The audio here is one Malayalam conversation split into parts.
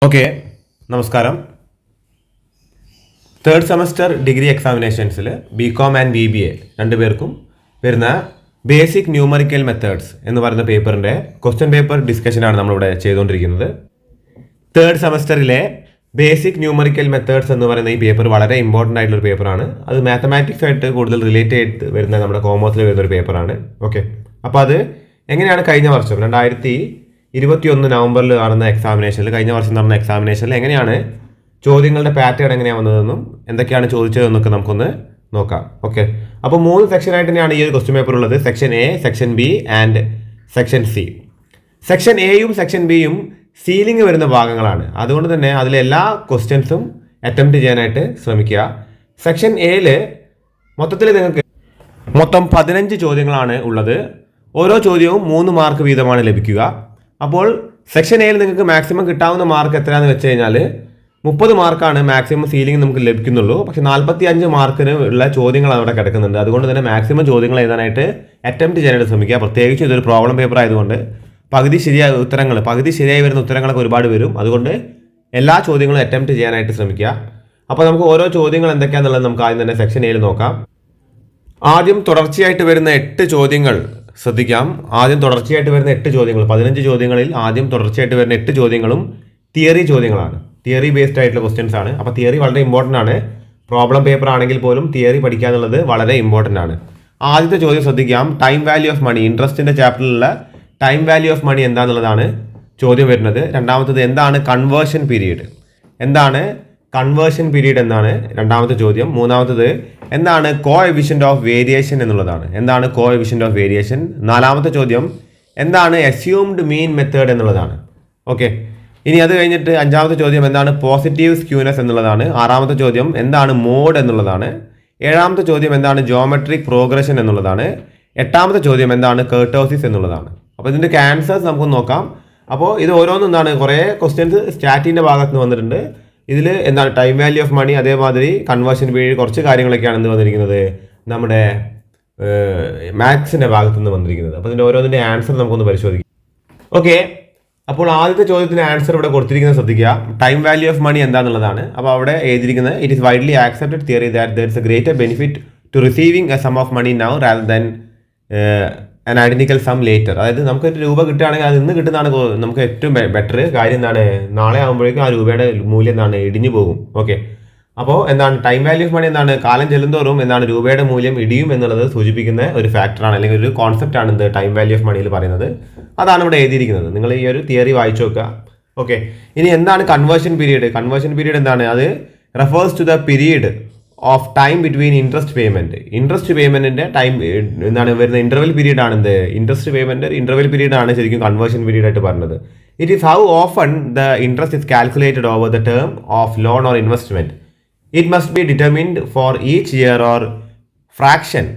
ഓക്കെ, നമസ്കാരം. തേർഡ് സെമസ്റ്റർ ഡിഗ്രി എക്സാമിനേഷൻസിൽ BCOM ആൻഡ് BBA രണ്ടുപേർക്കും വരുന്ന ബേസിക് ന്യൂമറിക്കൽ മെത്തേഡ്സ് എന്ന് പറയുന്ന പേപ്പറിൻ്റെ ക്വസ്റ്റ്യൻ പേപ്പർ ഡിസ്കഷനാണ് നമ്മളിവിടെ ചെയ്തുകൊണ്ടിരിക്കുന്നത്. തേർഡ് സെമസ്റ്ററിലെ ബേസിക് ന്യൂമറിക്കൽ മെത്തേഡ്സ് എന്ന് പറയുന്ന ഈ പേപ്പർ വളരെ ഇമ്പോർട്ടൻ്റ് ആയിട്ടുള്ളൊരു പേപ്പറാണ്. അത് മാത്തമാറ്റിക്സ് ആയിട്ട് കൂടുതൽ റിലേറ്റ് ചെയ്ത് വരുന്ന നമ്മുടെ കോമേഴ്സിൽ വരുന്നൊരു പേപ്പറാണ്. ഓക്കെ, അപ്പോൾ അത് എങ്ങനെയാണ് കഴിഞ്ഞ വർഷം 2021 നവംബറിൽ നടന്ന എക്സാമിനേഷനിൽ, കഴിഞ്ഞ വർഷം നടന്ന എക്സാമിനേഷനിൽ എങ്ങനെയാണ് ചോദ്യങ്ങളുടെ പാറ്റേൺ എങ്ങനെയാണ് വന്നതെന്നും എന്തൊക്കെയാണ് ചോദിച്ചതെന്നൊക്കെ നമുക്കൊന്ന് നോക്കാം. ഓക്കെ, അപ്പോൾ 3 സെക്ഷനായിട്ട് തന്നെയാണ് ഈ ഒരു ക്വസ്റ്റ്യൻ പേപ്പർ ഉള്ളത്. Section A, section B and section C. Section എയും സെക്ഷൻ ബിയും സീലിംഗ് വരുന്ന ഭാഗങ്ങളാണ്. അതുകൊണ്ട് തന്നെ അതിലെ എല്ലാ ക്വസ്റ്റ്യൻസും അറ്റംപ്റ്റ് ചെയ്യാനായിട്ട് ശ്രമിക്കുക. സെക്ഷൻ എയിൽ മൊത്തത്തിൽ നിങ്ങൾക്ക് മൊത്തം 15 ചോദ്യങ്ങളാണ് ഉള്ളത്. ഓരോ ചോദ്യവും 3 മാർക്ക് വീതമാണ് ലഭിക്കുക. അപ്പോൾ സെക്ഷൻ എയിൽ നിങ്ങൾക്ക് മാക്സിമം കിട്ടാവുന്ന മാർക്ക് എത്രയാണെന്ന് വെച്ച് കഴിഞ്ഞാൽ 30 മാർക്കാണ് മാക്സിമം സീലിംഗ് നമുക്ക് ലഭിക്കുന്നുള്ളൂ. പക്ഷേ 45 മാർക്കിന് ഉള്ള ചോദ്യങ്ങൾ അവിടെ കിടക്കുന്നുണ്ട്. അതുകൊണ്ട് തന്നെ മാക്സിമം ചോദ്യങ്ങൾ എഴുതാനായിട്ട് അറ്റംപ്റ്റ് ചെയ്യാനായിട്ട് ശ്രമിക്കുക. പ്രത്യേകിച്ച് ഇതൊരു പ്രോബ്ലം പേപ്പർ ആയതുകൊണ്ട് പകുതി ശരിയായി വരുന്ന ഉത്തരങ്ങളൊക്കെ ഒരുപാട് വരും. അതുകൊണ്ട് എല്ലാ ചോദ്യങ്ങളും അറ്റംപ്റ്റ് ചെയ്യാനായിട്ട് ശ്രമിക്കുക. അപ്പോൾ നമുക്ക് ഓരോ ചോദ്യങ്ങൾ എന്തൊക്കെയാണെന്നുള്ളത് നമുക്ക് ആദ്യം തന്നെ സെക്ഷൻ എയിൽ നോക്കാം. ആദ്യം തുടർച്ചയായിട്ട് വരുന്ന 8 ചോദ്യങ്ങൾ ശ്രദ്ധിക്കാം. ആദ്യം തുടർച്ചയായിട്ട് വരുന്ന 8 ചോദ്യങ്ങൾ, 15 ചോദ്യങ്ങളിൽ ആദ്യം തുടർച്ചയായിട്ട് വരുന്ന 8 ചോദ്യങ്ങളും തിയറി ചോദ്യങ്ങളാണ്. തിയറി ബേസ്ഡ് ആയിട്ടുള്ള ക്വസ്റ്റ്യൻസ് ആണ്. അപ്പോൾ തിയറി വളരെ ഇമ്പോർട്ടൻ്റ് ആണ്. പ്രോബ്ലം പേപ്പർ ആണെങ്കിൽ പോലും തിയറി പഠിക്കുക എന്നുള്ളത് വളരെ ഇമ്പോർട്ടൻ്റ് ആണ്. ആദ്യത്തെ ചോദ്യം ശ്രദ്ധിക്കാം. ടൈം വാല്യൂ ഓഫ് മണി, ഇൻട്രസ്റ്റിൻ്റെ ചാപ്റ്ററിലുള്ള ടൈം വാല്യൂ ഓഫ് മണി എന്താണെന്നുള്ളതാണ് ചോദ്യം വരുന്നത്. രണ്ടാമത്തത് എന്താണ് കൺവേർഷൻ പീരീഡ്, എന്താണ് എന്നാണ് രണ്ടാമത്തെ ചോദ്യം. മൂന്നാമത്തത് എന്താണ് കോഎഫിഷ്യന്റ് ഓഫ് വേരിയേഷൻ എന്നുള്ളതാണ്. നാലാമത്തെ ചോദ്യം എന്താണ് അസ്യൂംഡ് മീൻ മെത്തേഡ് എന്നുള്ളതാണ്. ഓക്കെ, ഇനി അത് കഴിഞ്ഞിട്ട് അഞ്ചാമത്തെ ചോദ്യം എന്താണ് പോസിറ്റീവ് സ്ക്യൂനെസ് എന്നുള്ളതാണ്. ആറാമത്തെ ചോദ്യം എന്താണ് മോഡ് എന്നുള്ളതാണ്. ഏഴാമത്തെ ചോദ്യം എന്താണ് ജോമെട്രിക് പ്രോഗ്രഷൻ എന്നുള്ളതാണ്. എട്ടാമത്തെ ചോദ്യം എന്താണ് കർട്ടോസിസ് എന്നുള്ളതാണ്. അപ്പോൾ ഇതിൻ്റെ ആൻസേഴ്സ് നമുക്ക് നോക്കാം. അപ്പോൾ ഇത് ഓരോന്നും എന്താണ് കുറേ ക്വസ്റ്റ്യൻസ് സ്റ്റാറ്റിൻ്റെ ഭാഗത്ത് നിന്ന് വന്നിട്ടുണ്ട്. ഇതിൽ എന്താണ് ടൈം വാല്യൂ ഓഫ് മണി, അതേമാതിരി കൺവേർഷൻ പീരീഡ്, കുറച്ച് കാര്യങ്ങളൊക്കെയാണ് എന്ത് വന്നിരിക്കുന്നത് നമ്മുടെ മാത്സിൻ്റെ ഭാഗത്ത് നിന്ന് വന്നിരിക്കുന്നത്. അപ്പോൾ ഇതിൻ്റെ ഓരോന്നിൻ്റെ ആൻസർ നമുക്കൊന്ന് പരിശോധിക്കാം. ഓക്കെ, അപ്പോൾ ആദ്യത്തെ ചോദ്യത്തിന് ആൻസർ ഇവിടെ കൊടുത്തിരിക്കുന്നത് ശ്രദ്ധിക്കുക. ടൈം വാല്യൂ ഓഫ് മണി എന്താണെന്നുള്ളതാണ്. അപ്പോൾ അവിടെ എഴുതിയിരിക്കുന്നത് it is widely accepted theory that there is a greater benefit to receiving a sum of money now rather than an identical sum later. അതായത് നമുക്ക് ഒരു രൂപ കിട്ടുകയാണെങ്കിൽ അത് ഇന്ന് കിട്ടുന്നതാണ് നമുക്ക് ഏറ്റവും ബെറ്റർ കാര്യം. എന്താണ് നാളെ ആകുമ്പോഴേക്കും ആ രൂപയുടെ മൂല്യം എന്താണ് ഇടിഞ്ഞു പോകും. ഓക്കെ, അപ്പോൾ എന്താണ് ടൈം വാല്യൂ ഓഫ് മണി എന്താണ് കാലം ചെല്ലുന്തോറും എന്താണ് രൂപയുടെ മൂല്യം ഇടിയും എന്നുള്ളത് സൂചിപ്പിക്കുന്ന ഒരു ഫാക്ടറാണ്, അല്ലെങ്കിൽ ഒരു കോൺസെപ്റ്റ് ആണ് എന്ത് ടൈം വാല്യൂ ഓഫ് മണിയിൽ പറയുന്നത്. അതാണ് ഇവിടെ എഴുതിയിരിക്കുന്നത്. നിങ്ങൾ ഈ ഒരു തിയറി വായിച്ചു നോക്കുക. ഓക്കെ, ഇനി എന്താണ് കൺവേർഷൻ പീരീഡ് എന്താണ്? അത് refers to the period of time between interest പേയ്മെന്റിന്റെ ടൈം എന്താണ് വരുന്ന ഇന്റർവെൽ പീരീഡ് ആണ് എന്ത് ഇൻട്രസ്റ്റ് പേയ്മെന്റ് ഇന്റർവെൽ പീരീഡ് ആണ് ശരിക്കും കൺവേർഷൻ പീരീഡ് ആയിട്ട് പറഞ്ഞത്. It is how often the interest is calculated over the term of loan or investment. It must be determined for each year or fraction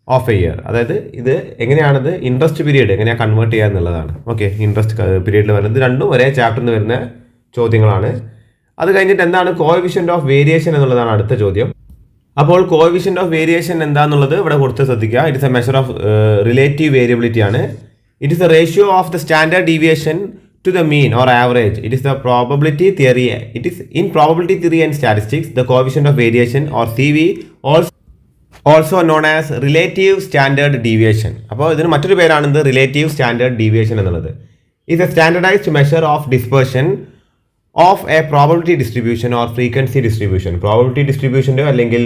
of A year. അതായത് ഇത് എങ്ങനെയാണത് ഇൻട്രസ്റ്റ് പീരീഡ് എങ്ങനെയാണ് കൺവേർട്ട് ചെയ്യുക എന്നുള്ളതാണ്. ഓക്കെ, ഇൻട്രസ്റ്റ് പീരീഡിൽ വരുന്നത് രണ്ടും ഒരേ ചാപ്റ്ററിൽ നിന്ന് വരുന്ന ചോദ്യങ്ങളാണ്. അത് കഴിഞ്ഞിട്ട് എന്താണ് കോഎഫിഷ്യന്റ് ഓഫ് വേരിയേഷൻ എന്നുള്ളതാണ് അടുത്ത ചോദ്യം. അപ്പോൾ കോഎഫിഷ്യന്റ് ഓഫ് വേരിയേഷൻ എന്താണെന്നുള്ളത് ഇവിടെ കൊടുത്ത് ശ്രദ്ധിക്കുക. It is a measure of relative variability ആണ്. It is a ratio of the standard deviation to the mean or average. It is the probability theory. It is in probability theory and statistics, the coefficient of variation or CV also known as relative standard deviation. അപ്പോൾ ഇതിന് മറ്റൊരു പേരാണ് റിലേറ്റീവ് സ്റ്റാൻഡേർഡ് ഡീവിയേഷൻ എന്നുള്ളത്. is a standardized measure of dispersion of a probability distribution or frequency distribution. probability distributionൻ്റെയോ അല്ലെങ്കിൽ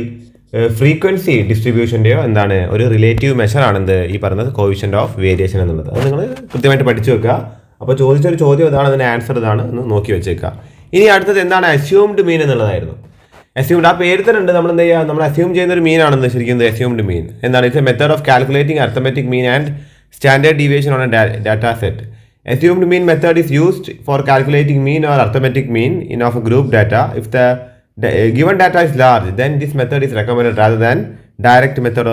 ഫ്രീക്വൻസി ഡിസ്ട്രിബ്യൂഷൻ്റെയോ എന്താണ് ഒരു റിലേറ്റീവ് മെഷർ ആണെന്ത് ഈ പറയുന്നത് കോഎഫിഷ്യന്റ് ഓഫ് വേരിയേഷൻ എന്നുള്ളത്. അത് നിങ്ങൾ കൃത്യമായിട്ട് പഠിച്ചു വെക്കുക. അപ്പോൾ ചോദിച്ചൊരു ചോദ്യം ഇതാണ്, അതിൻ്റെ ആൻസർ ഇതാണ് എന്ന് നോക്കി വെച്ചേക്കുക. ഇനി അടുത്തത് എന്താണ് അസ്യൂംഡ് മീൻ എന്നുള്ളതായിരുന്നു. അസ്യൂംഡ് ആ പേര് തന്നെ ഉണ്ട്. നമ്മൾ എന്ത് ചെയ്യുക, നമ്മൾ അസ്യൂം ചെയ്യുന്ന ഒരു മീനാണെന്ന് ശരിക്കും അസ്യൂംഡ് മീൻ എന്താണ്? It's A method of calculating arithmetic mean and standard deviation on A data set. Assumed mean method is used for calculating mean or arithmetic mean in of a group data. If the given data is large, then this method is recommended rather than direct method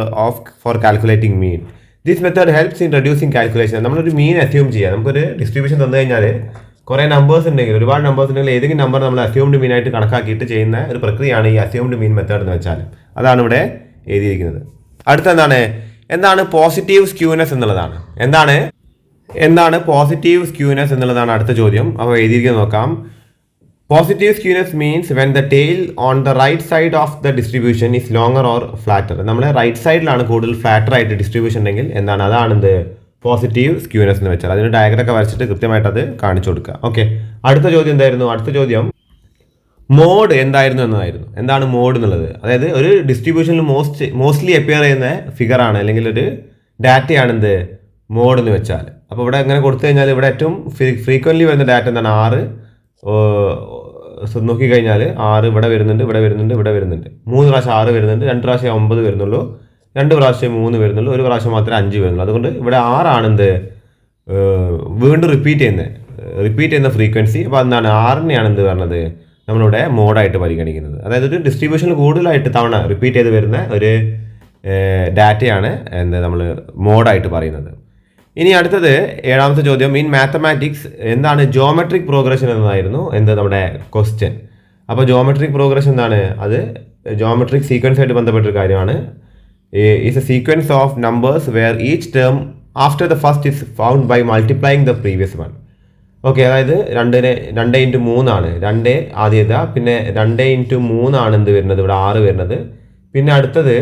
for calculating mean. This method helps in reducing calculation. നമ്മളൊരു മീൻ അസ്യൂം ചെയ്യുക. നമുക്കൊരു ഡിസ്ട്രിബ്യൂഷൻ തന്നു കഴിഞ്ഞാൽ കുറേ നമ്പേഴ്സ് ഉണ്ടെങ്കിൽ, ഒരുപാട് നമ്പേഴ്സ് ഉണ്ടെങ്കിൽ ഏതെങ്കിലും നമ്പർ നമ്മൾ അസ്യൂംഡ് മീൻ ആയിട്ട് കണക്കാക്കിയിട്ട് ചെയ്യുന്ന ഒരു പ്രക്രിയയാണ് ഈ അസ്യൂംഡ് മീൻ മെത്തേഡ് എന്ന് വെച്ചാൽ. അതാണ് ഇവിടെ എഴുതിയിരിക്കുന്നത്. അടുത്ത എന്താണ് പോസിറ്റീവ് സ്ക്യൂനെസ് എന്നുള്ളതാണ്. എന്താണ് പോസിറ്റീവ് സ്ക്യൂനെസ് എന്നുള്ളതാണ് അടുത്ത ചോദ്യം. അപ്പോൾ എഴുതിയിരിക്കുന്നത് നോക്കാം. Positive skewness means when the tail on the right side of the distribution is longer or flatter. നമ്മൾ റൈറ്റ് സൈഡിലാണ് കൂടുതൽ ഫ്ലാറ്റർ ആയിട്ട് ഡിസ്ട്രിബ്യൂഷൻ ഉണ്ടെങ്കിൽ എന്താണ് അതാണെന്ത് പോസിറ്റീവ് സ്ക്യൂനെസ് എന്ന് വെച്ചാൽ. അതിന് ഡയഗ്രാമൊക്കെ വരച്ചിട്ട് കൃത്യമായിട്ട് അത് കാണിച്ചു കൊടുക്കുക. ഓക്കെ, അടുത്ത ചോദ്യം എന്തായിരുന്നു? അടുത്ത ചോദ്യം മോഡ് എന്തായിരുന്നു എന്നതായിരുന്നു. എന്താണ് മോഡ് എന്നുള്ളത്? അതായത് ഒരു ഡിസ്ട്രിബ്യൂഷനിൽ മോസ്റ്റ്ലി അപ്പിയർ ചെയ്യുന്ന ഫിഗർ ആണ് അല്ലെങ്കിൽ ഒരു ഡാറ്റയാണ് എന്ത് മോഡ് എന്ന് വെച്ചാൽ. അപ്പോൾ ഇവിടെ എങ്ങനെ കൊടുത്തു കഴിഞ്ഞാൽ ഇവിടെ ഏറ്റവും ഫ്രീക്വൻ്റ്ലി വരുന്ന ഡാറ്റ എന്താണ്? 6 നോക്കിക്കഴിഞ്ഞാൽ 6 ഇവിടെ വരുന്നുണ്ട്, ഇവിടെ വരുന്നുണ്ട്, ഇവിടെ വരുന്നുണ്ട്. 3 പ്രാവശ്യം 6 വരുന്നുണ്ട്, 2 പ്രാവശ്യം 9 വരുന്നുള്ളൂ, 2 പ്രാവശ്യം 3 വരുന്നുള്ളൂ, 1 പ്രാവശ്യം മാത്രമേ 5 വരുന്നുള്ളൂ. അതുകൊണ്ട് ഇവിടെ 6 ആണ് എന്ത് വീണ്ടും റിപ്പീറ്റ് ചെയ്യുന്ന ഫ്രീക്വൻസി. അപ്പോൾ എന്താണ് 6നെയാണ് എന്ത് പറഞ്ഞത് നമ്മളിവിടെ മോഡായിട്ട് പരിഗണിക്കുന്നത്. അതായത് ഒരു ഡിസ്ട്രിബ്യൂഷനിൽ കൂടുതലായിട്ട് തവണ റിപ്പീറ്റ് ചെയ്ത് വരുന്ന ഒരു ഡാറ്റയാണ് എന്ത് നമ്മൾ മോഡായിട്ട് പറയുന്നത്. ഇനി അടുത്തത് 7ാമത്തെ ചോദ്യം, ഇൻ മാത്തമാറ്റിക്സ് എന്താണ് ജോമെട്രിക് പ്രോഗ്രഷൻ എന്നതായിരുന്നു എന്ത് നമ്മുടെ ക്വസ്റ്റ്യൻ. അപ്പോൾ ജോമെട്രിക് പ്രോഗ്രഷൻ എന്താണ്? അത് ജോമെട്രിക് സീക്വൻസ് ആയിട്ട് ബന്ധപ്പെട്ടൊരു കാര്യമാണ്. Is a sequence of numbers where each term after the first is found by multiplying the previous one. Okay, അതായത് 2x3 ആണ്. 2 ആദ്യത, പിന്നെ 2x3 ആണ് എന്ത് വരുന്നത് ഇവിടെ 6 വരുന്നത്. പിന്നെ അടുത്തത്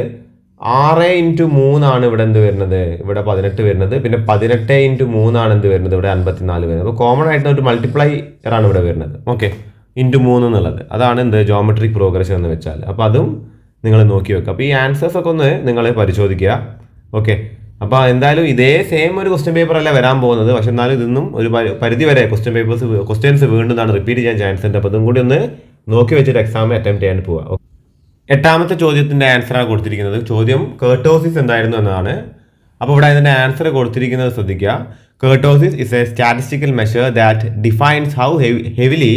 6x3 ആണ് ഇവിടെ എന്ത് വരുന്നത് ഇവിടെ 18 വരുന്നത്. പിന്നെ 18x3 ആണ് എന്ത് വരുന്നത് ഇവിടെ 54 വരുന്നത്. അപ്പോൾ കോമൺ ആയിട്ട് ഒരു മൾട്ടിപ്ലൈയർ ആണ് ഇവിടെ വരുന്നത്. ഓക്കെ, x3 എന്നുള്ളത് അതാണ് എന്ത് ജോമെട്രിക് പ്രോഗ്രഷൻ എന്ന് വെച്ചാൽ. അപ്പോൾ അതും നിങ്ങൾ നോക്കി വെക്കുക. അപ്പോൾ ഈ ആൻസേഴ്സ് ഒക്കെ ഒന്ന് നിങ്ങൾ പരിശോധിക്കുക. ഓക്കെ, അപ്പോൾ എന്തായാലും ഇതേ സെയിം ഒരു ക്വസ്റ്റ്യൻ പേപ്പർ അല്ല വരാൻ പോകുന്നത്. പക്ഷെ എന്നാലും ഇതൊന്നും ഒരു പരിധി വരെ ക്വസ്റ്റ്യൻസ് വീണ്ടും റിപ്പീറ്റ് ചെയ്യാൻ ചാൻസ് ഉണ്ട്. അപ്പോൾ ഇതും കൂടി ഒന്ന് നോക്കി വെച്ചിട്ട് എക്സാം അറ്റംപ്റ്റ് ചെയ്യാൻ പോവുക. 8ാമത്തെ ചോദ്യത്തിൻ്റെ ആൻസറാണ് കൊടുത്തിരിക്കുന്നത്. ചോദ്യം കേർട്ടോസിസ് എന്തായിരുന്നു എന്നതാണ്. അപ്പോൾ ഇവിടെ അതിൻ്റെ ആൻസർ കൊടുത്തിരിക്കുന്നത് ശ്രദ്ധിക്കുക. Kurtosis is a statistical measure that defines how heavily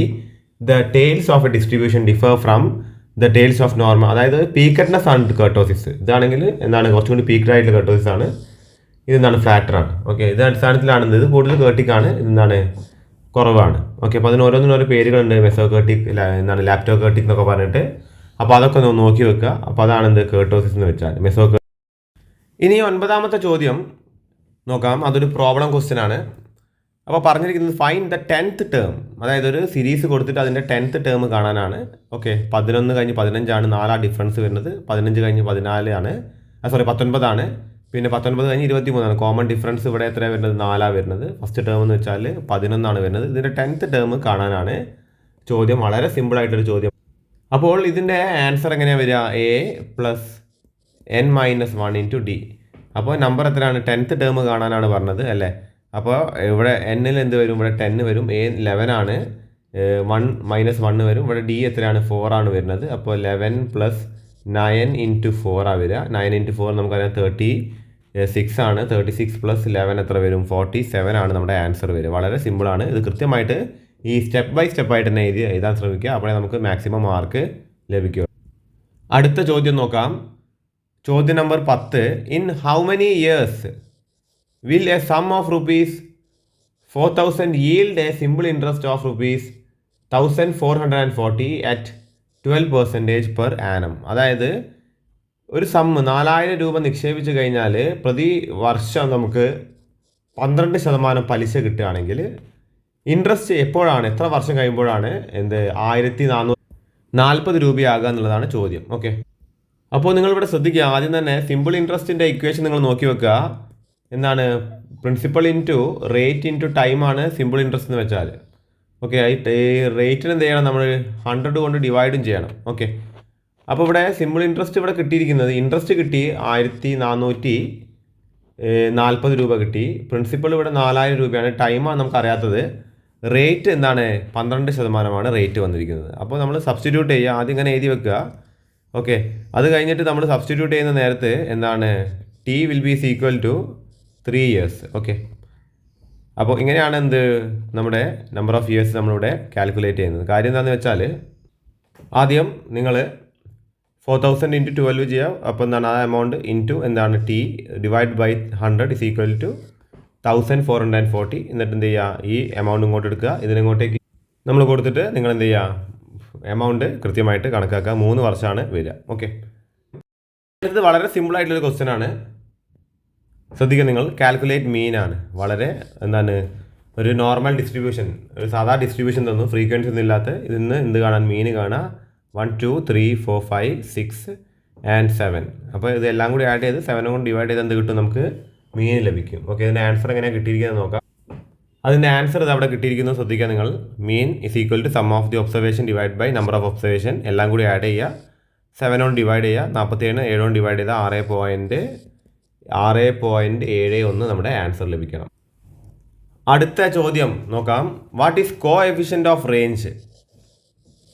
the tails of a distribution differ from the tails of normal. അതായത് പീക്കഡ്നെസ് ആണ് കേർട്ടോസിസ്. ഇതാണെങ്കിൽ എന്താണ് കുറച്ചും കൂടി പീക്ഡ് ആയിട്ടുള്ള കേർട്ടോസിസ് ആണ്. ഇതെന്താണ് ഫ്ലാറ്റർ ആണ്. ഓക്കെ, ഇത് അടിസ്ഥാനത്തിലാണ് ഇത് കൂടുതൽ കേർട്ടിക്കാണ്, ഇതെന്താണ് കുറവാണ്. ഓക്കെ, അപ്പോൾ അതിന് ഓരോന്നിനും ഓരോ പേരുകളുണ്ട്. മെസോ കേർട്ടിക്, എന്താണ് ലാപ്റ്റോ കേർട്ടിക് എന്നൊക്കെ പറഞ്ഞിട്ട്. അപ്പോൾ അതൊക്കെ ഒന്ന് നോക്കി വെക്കുക. അപ്പോൾ അതാണ് എന്ത് കേർട്ടോസിസ് എന്ന് വെച്ചാൽ മെസോ. ഇനി 9ാമത്തെ ചോദ്യം നോക്കാം. അതൊരു പ്രോബ്ലം ക്വസ്റ്റ്യൻ ആണ്. അപ്പോൾ പറഞ്ഞിരിക്കുന്നത് ഫൈൻഡ് ദ 10th ടേം. അതായത് ഒരു സീരീസ് കൊടുത്തിട്ട് അതിൻ്റെ 10th ടേം കാണാനാണ്. ഓക്കെ, 11 കഴിഞ്ഞ് 15 ആണ് 4 ഡിഫറൻസ് വരുന്നത്. 15 കഴിഞ്ഞ് 14 ആണ്, 19 ആണ്. പിന്നെ 19 കഴിഞ്ഞ് 23 ആണ്. കോമൺ ഡിഫറൻസ് ഇവിടെ എത്രയാണ് വരുന്നത്? 4 വരുന്നത്. ഫസ്റ്റ് ടേം എന്ന് വെച്ചാൽ 11 ആണ് വരുന്നത്. ഇതിൻ്റെ 10th ടേം കാണാനാണ് ചോദ്യം. വളരെ സിമ്പിളായിട്ടൊരു ചോദ്യം. അപ്പോൾ ഇതിൻ്റെ ആൻസർ എങ്ങനെയാണ് വരിക? a+n-1 × d. അപ്പോൾ നമ്പർ എത്രയാണ്? 10th ടേം കാണാനാണ് പറഞ്ഞത് അല്ലേ? അപ്പോൾ ഇവിടെ എന്നിൽ എന്ത് വരും? ഇവിടെ 10 വരും. a 11 ആണ്, 1 വരും. ഇവിടെ d എത്രയാണ്? 4 ആണ് വരുന്നത്. അപ്പോൾ 11 + 9 × 4 ആണ് വരിക. 9 × 4 നമുക്കറിയാം 36 ആണ്. 36 + 11 എത്ര വരും? 47 ആണ് നമ്മുടെ ആൻസർ വരിക. വളരെ സിമ്പിളാണ്. ഇത് കൃത്യമായിട്ട് ഈ സ്റ്റെപ്പ് ബൈ സ്റ്റെപ്പായിട്ട് തന്നെ എഴുതാൻ ശ്രമിക്കുക. അപ്പോഴേ നമുക്ക് മാക്സിമം മാർക്ക് ലഭിക്കുക. അടുത്ത ചോദ്യം നോക്കാം. ചോദ്യം number 10. In how many years will a sum of ₹4,000 yield a simple interest of ₹1,440 at 12% per annum. അതായത് ഒരു സമ്മ് 4000 രൂപ നിക്ഷേപിച്ച് കഴിഞ്ഞാൽ പ്രതി വർഷം നമുക്ക് 12% പലിശ കിട്ടുകയാണെങ്കിൽ ഇൻട്രസ്റ്റ് എപ്പോഴാണ്, എത്ര വർഷം കഴിയുമ്പോഴാണ് 1440 രൂപയാകുക എന്നുള്ളതാണ് ചോദ്യം. ഓക്കെ, അപ്പോൾ നിങ്ങളിവിടെ ശ്രദ്ധിക്കുക. ആദ്യം തന്നെ സിമ്പിൾ ഇൻട്രസ്റ്റിൻ്റെ ഇക്വേഷൻ നിങ്ങൾ നോക്കി വെക്കുക. എന്താണ്? പ്രിൻസിപ്പൽ ഇൻറ്റു റേറ്റ് ഇൻറ്റു ടൈമാണ് സിമ്പിൾ ഇൻട്രസ്റ്റ് എന്ന് വെച്ചാൽ. ഓക്കെ, ഈ റേറ്റിന് എന്ത് ചെയ്യണം? നമ്മൾ 100 കൊണ്ട് ഡിവൈഡും ചെയ്യണം. ഓക്കെ, അപ്പോൾ ഇവിടെ സിമ്പിൾ ഇൻട്രസ്റ്റ് ഇവിടെ കിട്ടിയിരിക്കുന്നത്, ഇൻട്രസ്റ്റ് കിട്ടി 1440 രൂപ കിട്ടി. പ്രിൻസിപ്പൽ ഇവിടെ 4000 രൂപയാണ്. ടൈമാണ് നമുക്കറിയാത്തത്. റേറ്റ് എന്താണ്? 12% റേറ്റ് വന്നിരിക്കുന്നത്. അപ്പോൾ നമ്മൾ സബ്സ്റ്റിറ്റ്യൂട്ട് ചെയ്യുക. ആദ്യം ഇങ്ങനെ എഴുതി വെക്കുക. ഓക്കെ, അത് കഴിഞ്ഞിട്ട് നമ്മൾ സബ്സ്റ്റിറ്റ്യൂട്ട് ചെയ്യുന്ന നേരത്ത് എന്താണ്? T will be equal to 3 years. ഓക്കെ, അപ്പോൾ ഇങ്ങനെയാണ് നമ്മുടെ നമ്പർ ഓഫ് ഇയേഴ്സ് നമ്മളിവിടെ കാൽക്കുലേറ്റ് ചെയ്യുന്നത്. കാര്യം എന്താണെന്ന് വെച്ചാൽ ആദ്യം നിങ്ങൾ 4000 × 12 ചെയ്യുക. അപ്പോൾ എന്താണ് ആ എമൗണ്ട് ഇൻറ്റു എന്താണ് T divide by 100 is equal to 1440. എന്നിട്ട് എന്ത് ചെയ്യുക? ഈ എമൗണ്ട് ഇങ്ങോട്ട് എടുക്കുക. ഇതിനിങ്ങോട്ടേക്ക് നമ്മൾ കൊടുത്തിട്ട് നിങ്ങൾ എന്ത് ചെയ്യുക? എമൗണ്ട് കൃത്യമായിട്ട് കണക്കാക്കുക. 3 വർഷമാണ് വരിക. ഓക്കെ, ഇത് വളരെ സിമ്പിളായിട്ടുള്ളൊരു ക്വസ്റ്റ്യൻ ആണ്. ശ്രദ്ധിക്കുക, നിങ്ങൾ കാൽക്കുലേറ്റ് മീൻ ആണ്. വളരെ എന്താണ് ഒരു നോർമൽ ഡിസ്ട്രിബ്യൂഷൻ, ഒരു സാധാ ഡിസ്ട്രിബ്യൂഷൻ തന്നു, ഫ്രീക്വൻസി ഒന്നും ഇല്ലാത്ത. ഇതിന്ന് എന്ത് കാണാൻ, മീന് കാണാം 1 2 3 4 5 6 ആൻഡ് 7. അപ്പോൾ ഇതെല്ലാം കൂടി ആഡ് ചെയ്ത് 7 കൊണ്ട് ഡിവൈഡ് ചെയ്ത് എന്ത് കിട്ടും, നമുക്ക് മീൻ ലഭിക്കും. ഓക്കെ, ഇതിൻ്റെ ആൻസർ എങ്ങനെയാണ് കിട്ടിയിരിക്കുന്നത് നോക്കാം. അതിൻ്റെ ആൻസർ ഇത് അവിടെ കിട്ടിയിരിക്കുന്നത് ശ്രദ്ധിക്കുക നിങ്ങൾ. Mean is equal to sum of the observation divide by number of observation. എല്ലാം കൂടി ആഡ് ചെയ്യുക, 7 കൊണ്ട് ഡിവൈഡ് ചെയ്യുക, 47 7 കൊണ്ട് ഡിവൈഡ് ചെയ്താൽ 6.71 നമ്മുടെ ആൻസർ ലഭിക്കണം. അടുത്ത ചോദ്യം നോക്കാം. What is coefficient of range?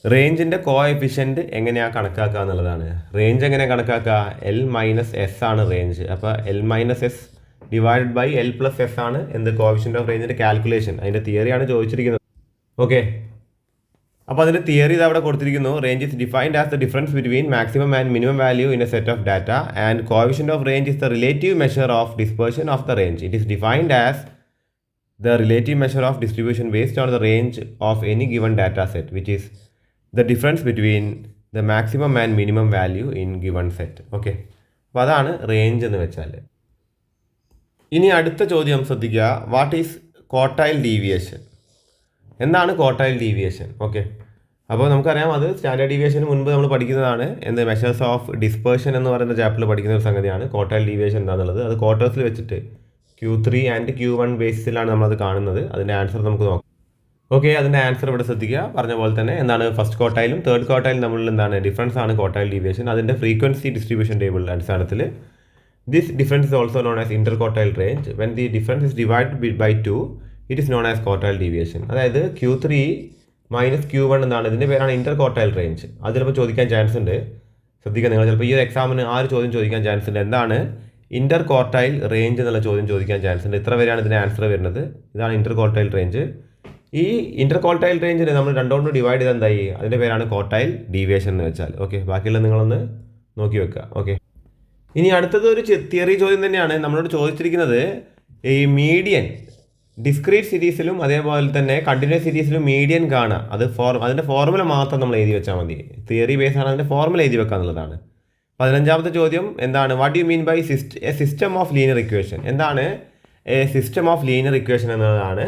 റേഞ്ചിൻ്റെ കോ എഫിഷ്യൻ്റ് എങ്ങനെയാണ് കണക്കാക്കുക എന്നുള്ളതാണ്. റേഞ്ച് എങ്ങനെയാണ് കണക്കാക്കുക? L-S ആണ് റേഞ്ച്. അപ്പോൾ L-S ഡിവൈഡ് ബൈ L+S ആണ് എന്ത്, കോഎഫിഷ്യൻ്റ് ഓഫ് റേഞ്ചിൻ്റെ കാൽക്കുലേഷൻ. അതിൻ്റെ തിയറിയാണ് ചോദിച്ചിരിക്കുന്നത്. ഓക്കെ, അപ്പോൾ അതിൻ്റെ തിയറി ഇത് അവിടെ കൊടുത്തിരിക്കുന്നു. Range is defined as the difference between maximum and minimum value in A set of data and coefficient of range is the relative measure of dispersion of the range. It is defined as the relative measure of distribution based on the range of any given data set, which is the difference between the maximum and minimum value in given set. Okay, അപ്പോൾ അതാണ് റേഞ്ച് എന്ന് വെച്ചാൽ. ഇനി അടുത്ത ചോദ്യം ശ്രദ്ധിക്കുക. What is quartile deviation? എന്താണ് ക്വാർട്ടൈൽ ഡീവിയേഷൻ? ഓക്കെ, അപ്പോൾ നമുക്കറിയാം അത് സ്റ്റാൻഡേർഡ് ഡീവിയേഷന് മുൻപ് നമ്മൾ പഠിക്കുന്നതാണ്. എന്ത്, മെഷേഴ്സ് ഓഫ് ഡിസ്പേർഷൻ എന്ന് പറയുന്ന ചാപ്റ്ററിൽ പഠിക്കുന്ന ഒരു സംഗതിയാണ് ക്വാർട്ടൈൽ ഡീവിയേഷൻ എന്താണെന്നുള്ളത്. അത് ക്വാർട്ടേഴ്സിൽ വെച്ചിട്ട് Q3 ആൻഡ് Q1 ബേസിസിലാണ് നമ്മളത് കാണുന്നത്. അതിൻ്റെ ആൻസർ നമുക്ക് നോക്കാം. ഓക്കെ, അതിൻ്റെ ആൻസർ ഇവിടെ ശ്രദ്ധിക്കുക. പറഞ്ഞ പോലെ തന്നെ എന്താണ്, ഫസ്റ്റ് ക്വാർട്ടൈലും തേർഡ് ക്വാർട്ടൈലും തമ്മിലുള്ള എന്താണ് ഡിഫറൻസ് ആണ് ക്വാർട്ടൈൽ ഡീവിയേഷൻ. അതിൻ്റെ ഫ്രീക്വൻസി ഡിസ്ട്രിബ്യൂഷൻ ടേബിളിൻ്റെ അടിസ്ഥാനത്തിൽ this difference is also known as inter quartile range. When the difference is divide by 2 it is known as quartile deviation. അതായത് Q3 - Q1 എന്നാണ്, ഇതിൻ്റെ പേരാണ് ഇന്റർ ക്വാർട്ടൈൽ റേഞ്ച്. അത് ചിലപ്പോൾ ചോദിക്കാൻ ചാൻസ് ഉണ്ട്. ശ്രദ്ധിക്കുക നിങ്ങൾ, ചിലപ്പോൾ ഈ ഒരു എക്സാമിന് ആ ഒരു ചോദ്യം ചോദിക്കാൻ ചാൻസ് ഉണ്ട്. എന്താണ് ഇന്റർ ക്വാർട്ടൈൽ റേഞ്ച് എന്നുള്ള ചോദ്യം ചോദിക്കാൻ ചാൻസ് ഉണ്ട്. ഇത്ര വരെയാണ് ഇതിൻ്റെ ആൻസർ വരുന്നത്. ഇതാണ് ഇന്റർ ക്വാർട്ടൈൽ റേഞ്ച്. ഈ ഇന്റർ ക്വാർട്ടൈൽ റേഞ്ചിനെ നമ്മൾ രണ്ടുകൊണ്ട് ഡിവൈഡ് ചെയ്ത് എന്തായി, അതിൻ്റെ പേരാണ് ക്വാർട്ടൈൽ ഡീവിയേഷൻ എന്ന് വെച്ചാൽ. ഓക്കെ, ബാക്കിയുള്ള നിങ്ങളൊന്ന് നോക്കി വെക്കുക. ഓക്കെ, ഇനി അടുത്തത് ഒരു തിയറി ചോദ്യം തന്നെയാണ്. നമ്മളോട് ചോദിച്ചിരിക്കുന്നത് ഈ മീഡിയൻ ഡിസ്ക്രീറ്റ് സീരീസിലും അതേപോലെ തന്നെ കണ്ടിന്യൂസ് സീരീസിലും മീഡിയൻ കാണുക. അതിൻ്റെ ഫോർമുല മാത്രം നമ്മൾ എഴുതി വെച്ചാൽ മതി. തിയറി ബേസ് ആണ്, അതിൻ്റെ ഫോർമുല എഴുതി വെക്കുക എന്നുള്ളതാണ്. 15ാമത്തെ ചോദ്യം എന്താണ്, what you mean by a system of linear equation? എന്താണ് a system of linear equation എന്നതാണ്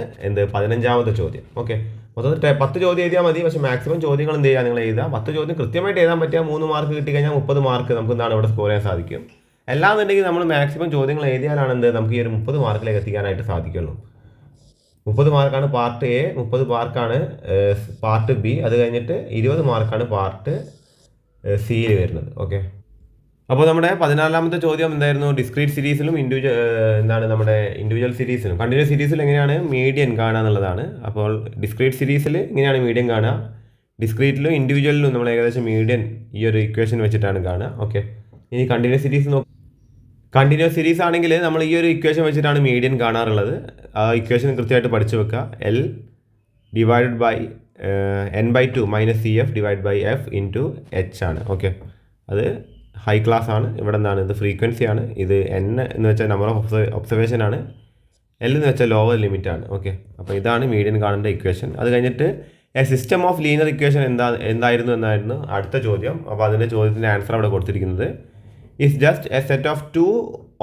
15ാമത്തെ ചോദ്യം. ഓക്കെ, മൊത്തത്തിൽ 10 ചോദ്യം എഴുതിയാൽ മതി. പക്ഷേ മാക്സിമം ചോദ്യങ്ങൾ എന്ത് ചെയ്യുക, നിങ്ങൾ എഴുതുക. 10 ചോദ്യം കൃത്യമായിട്ട് എഴുതാൻ പറ്റിയ 3 മാർക്ക് കിട്ടിക്കഴിഞ്ഞാൽ 30 മാർക്ക് നമുക്ക് എന്താണ് ഇവിടെ സ്കോർ ചെയ്യാൻ സാധിക്കും. അല്ലാന്നുണ്ടെങ്കിൽ നമ്മൾ മാക്സിമം ചോദ്യങ്ങൾ എഴുതിയാലാണ് നമുക്ക് ഈ ഒരു 30 മാർക്കിലേക്ക് എത്തിക്കാനായിട്ട് സാധിക്കുള്ളൂ. 30 മാർക്കാണ് പാർട്ട് എ, 30 മാർക്കാണ് പാർട്ട് ബി, അത് കഴിഞ്ഞിട്ട് 20 മാർക്കാണ് പാർട്ട് സിയിൽ വരുന്നത്. ഓക്കെ, അപ്പോൾ നമ്മുടെ 14ാമത്തെ ചോദ്യം എന്തായിരുന്നു, ഡിസ്ക്രീറ്റ് സീരീസിലും നമ്മുടെ ഇൻഡിവിജ്വൽ സീരീസിലും കണ്ടിന്യൂസ് സീരീസിൽ എങ്ങനെയാണ് മീഡിയൻ കാണുക എന്നുള്ളതാണ്. അപ്പോൾ ഡിസ്ക്രീറ്റ് സീരീസിൽ ഇങ്ങനെയാണ് മീഡിയൻ കാണുക, ഡിസ്ക്രീറ്റിലും ഇൻഡിവിജ്വലിലും നമ്മൾ ഏകദേശം മീഡിയൻ ഈ ഒരു ഇക്വേഷൻ വെച്ചിട്ടാണ് കാണുക. ഓക്കെ, ഇനി കണ്ടിന്യൂസ് സീരീസ് കണ്ടിന്യൂസ് സീരീസ് ആണെങ്കിൽ നമ്മൾ ഈ ഒരു ഇക്വേഷൻ വെച്ചിട്ടാണ് മീഡിയൻ കാണാറുള്ളത്. ആ ഇക്വേഷൻ കൃത്യമായിട്ട് പഠിച്ചു വെക്കുക. L divided by n/2 - CF divide by F into H ആണ്. ഓക്കെ, അത് ഹൈ ക്ലാസ് ആണ്. ഇവിടെ എന്താണ്, ഇത് ഫ്രീക്വൻസി ആണ്. ഇത് N എന്ന് വെച്ചാൽ നമ്പർ ഓഫ് ഒബ്സർവേഷൻ ആണ്. L എന്ന് വെച്ചാൽ ലോവർ ലിമിറ്റ് ആണ്. ഓക്കെ, അപ്പോൾ ഇതാണ് മീഡിയൻ കാണേണ്ട ഇക്വേഷൻ. അത് കഴിഞ്ഞിട്ട് A system of linear equation എന്തായിരുന്നു എന്നായിരുന്നു അടുത്ത ചോദ്യം. അപ്പോൾ അതിൻ്റെ ചോദ്യത്തിൻ്റെ ആൻസർ അവിടെ കൊടുത്തിരിക്കുന്നത് is just A set of 2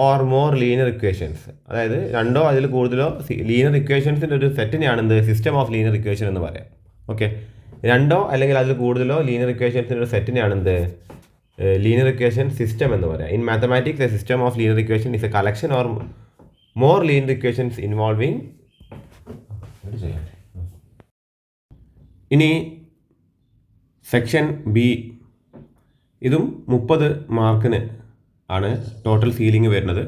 or more linear equations. അതായത് 2 അതിൽ കൂടുതലോ ലീനിയർ ഇക്വേഷൻസിൻ്റെ ഒരു സെറ്റിനെയാണ് സിസ്റ്റം ഓഫ് ലീനിയർ ഇക്വേഷൻ എന്ന് പറയാം. ഓക്കെ, 2 അല്ലെങ്കിൽ അതിൽ കൂടുതലോ ലീനിയർ ഇക്വേഷൻസിൻ്റെ ഒരു സെറ്റിനെയാണ് ലീനിയർ ഇക്വേഷൻ സിസ്റ്റം എന്ന് പറയാം. In mathematics A system of linear equation is A collection or more linear equations involving. ഇനി സെക്ഷൻ ബി, ഇതും 30 മാർക്കിന് ആണ് ടോട്ടൽ സീലിംഗ് വരുന്നത്.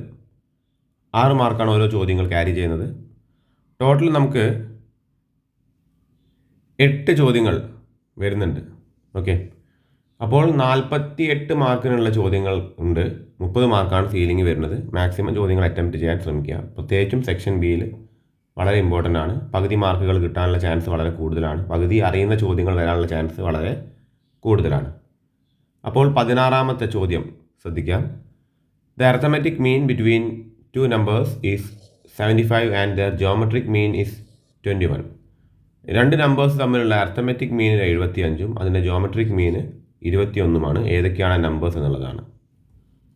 6 മാർക്കാണ് ഓരോ ചോദ്യങ്ങൾ ക്യാരി ചെയ്യുന്നത്. ടോട്ടൽ നമുക്ക് 8 ചോദ്യങ്ങൾ വരുന്നുണ്ട്. ഓക്കെ, അപ്പോൾ 48 മാർക്കിനുള്ള ചോദ്യങ്ങൾ ഉണ്ട്. 30 മാർക്കാണ് സീലിംഗ് വരുന്നത്. മാക്സിമം ചോദ്യങ്ങൾ അറ്റംപ്റ്റ് ചെയ്യാൻ ശ്രമിക്കുക. പ്രത്യേകിച്ചും സെക്ഷൻ ബിയിൽ വളരെ ഇമ്പോർട്ടൻ്റ് ആണ്. പകുതി മാർക്കുകൾ കിട്ടാനുള്ള ചാൻസ് വളരെ കൂടുതലാണ്. പകുതി അറിയുന്ന ചോദ്യങ്ങൾ വരാനുള്ള ചാൻസ് വളരെ കൂടുതലാണ്. അപ്പോൾ 16ാമത്തെ ചോദ്യം ശ്രദ്ധിക്കാം. The arithmetic mean between 2 numbers is 75 and there geometric mean is 21. 2 numbers തമ്മിലുള്ള അർത്തമെറ്റിക് മീന് 75ഉം അതിൻ്റെ ജോമെട്രിക് മീന് 21ഉമാണ്. ഏതൊക്കെയാണ് നമ്പേഴ്സ് എന്നുള്ളതാണ്.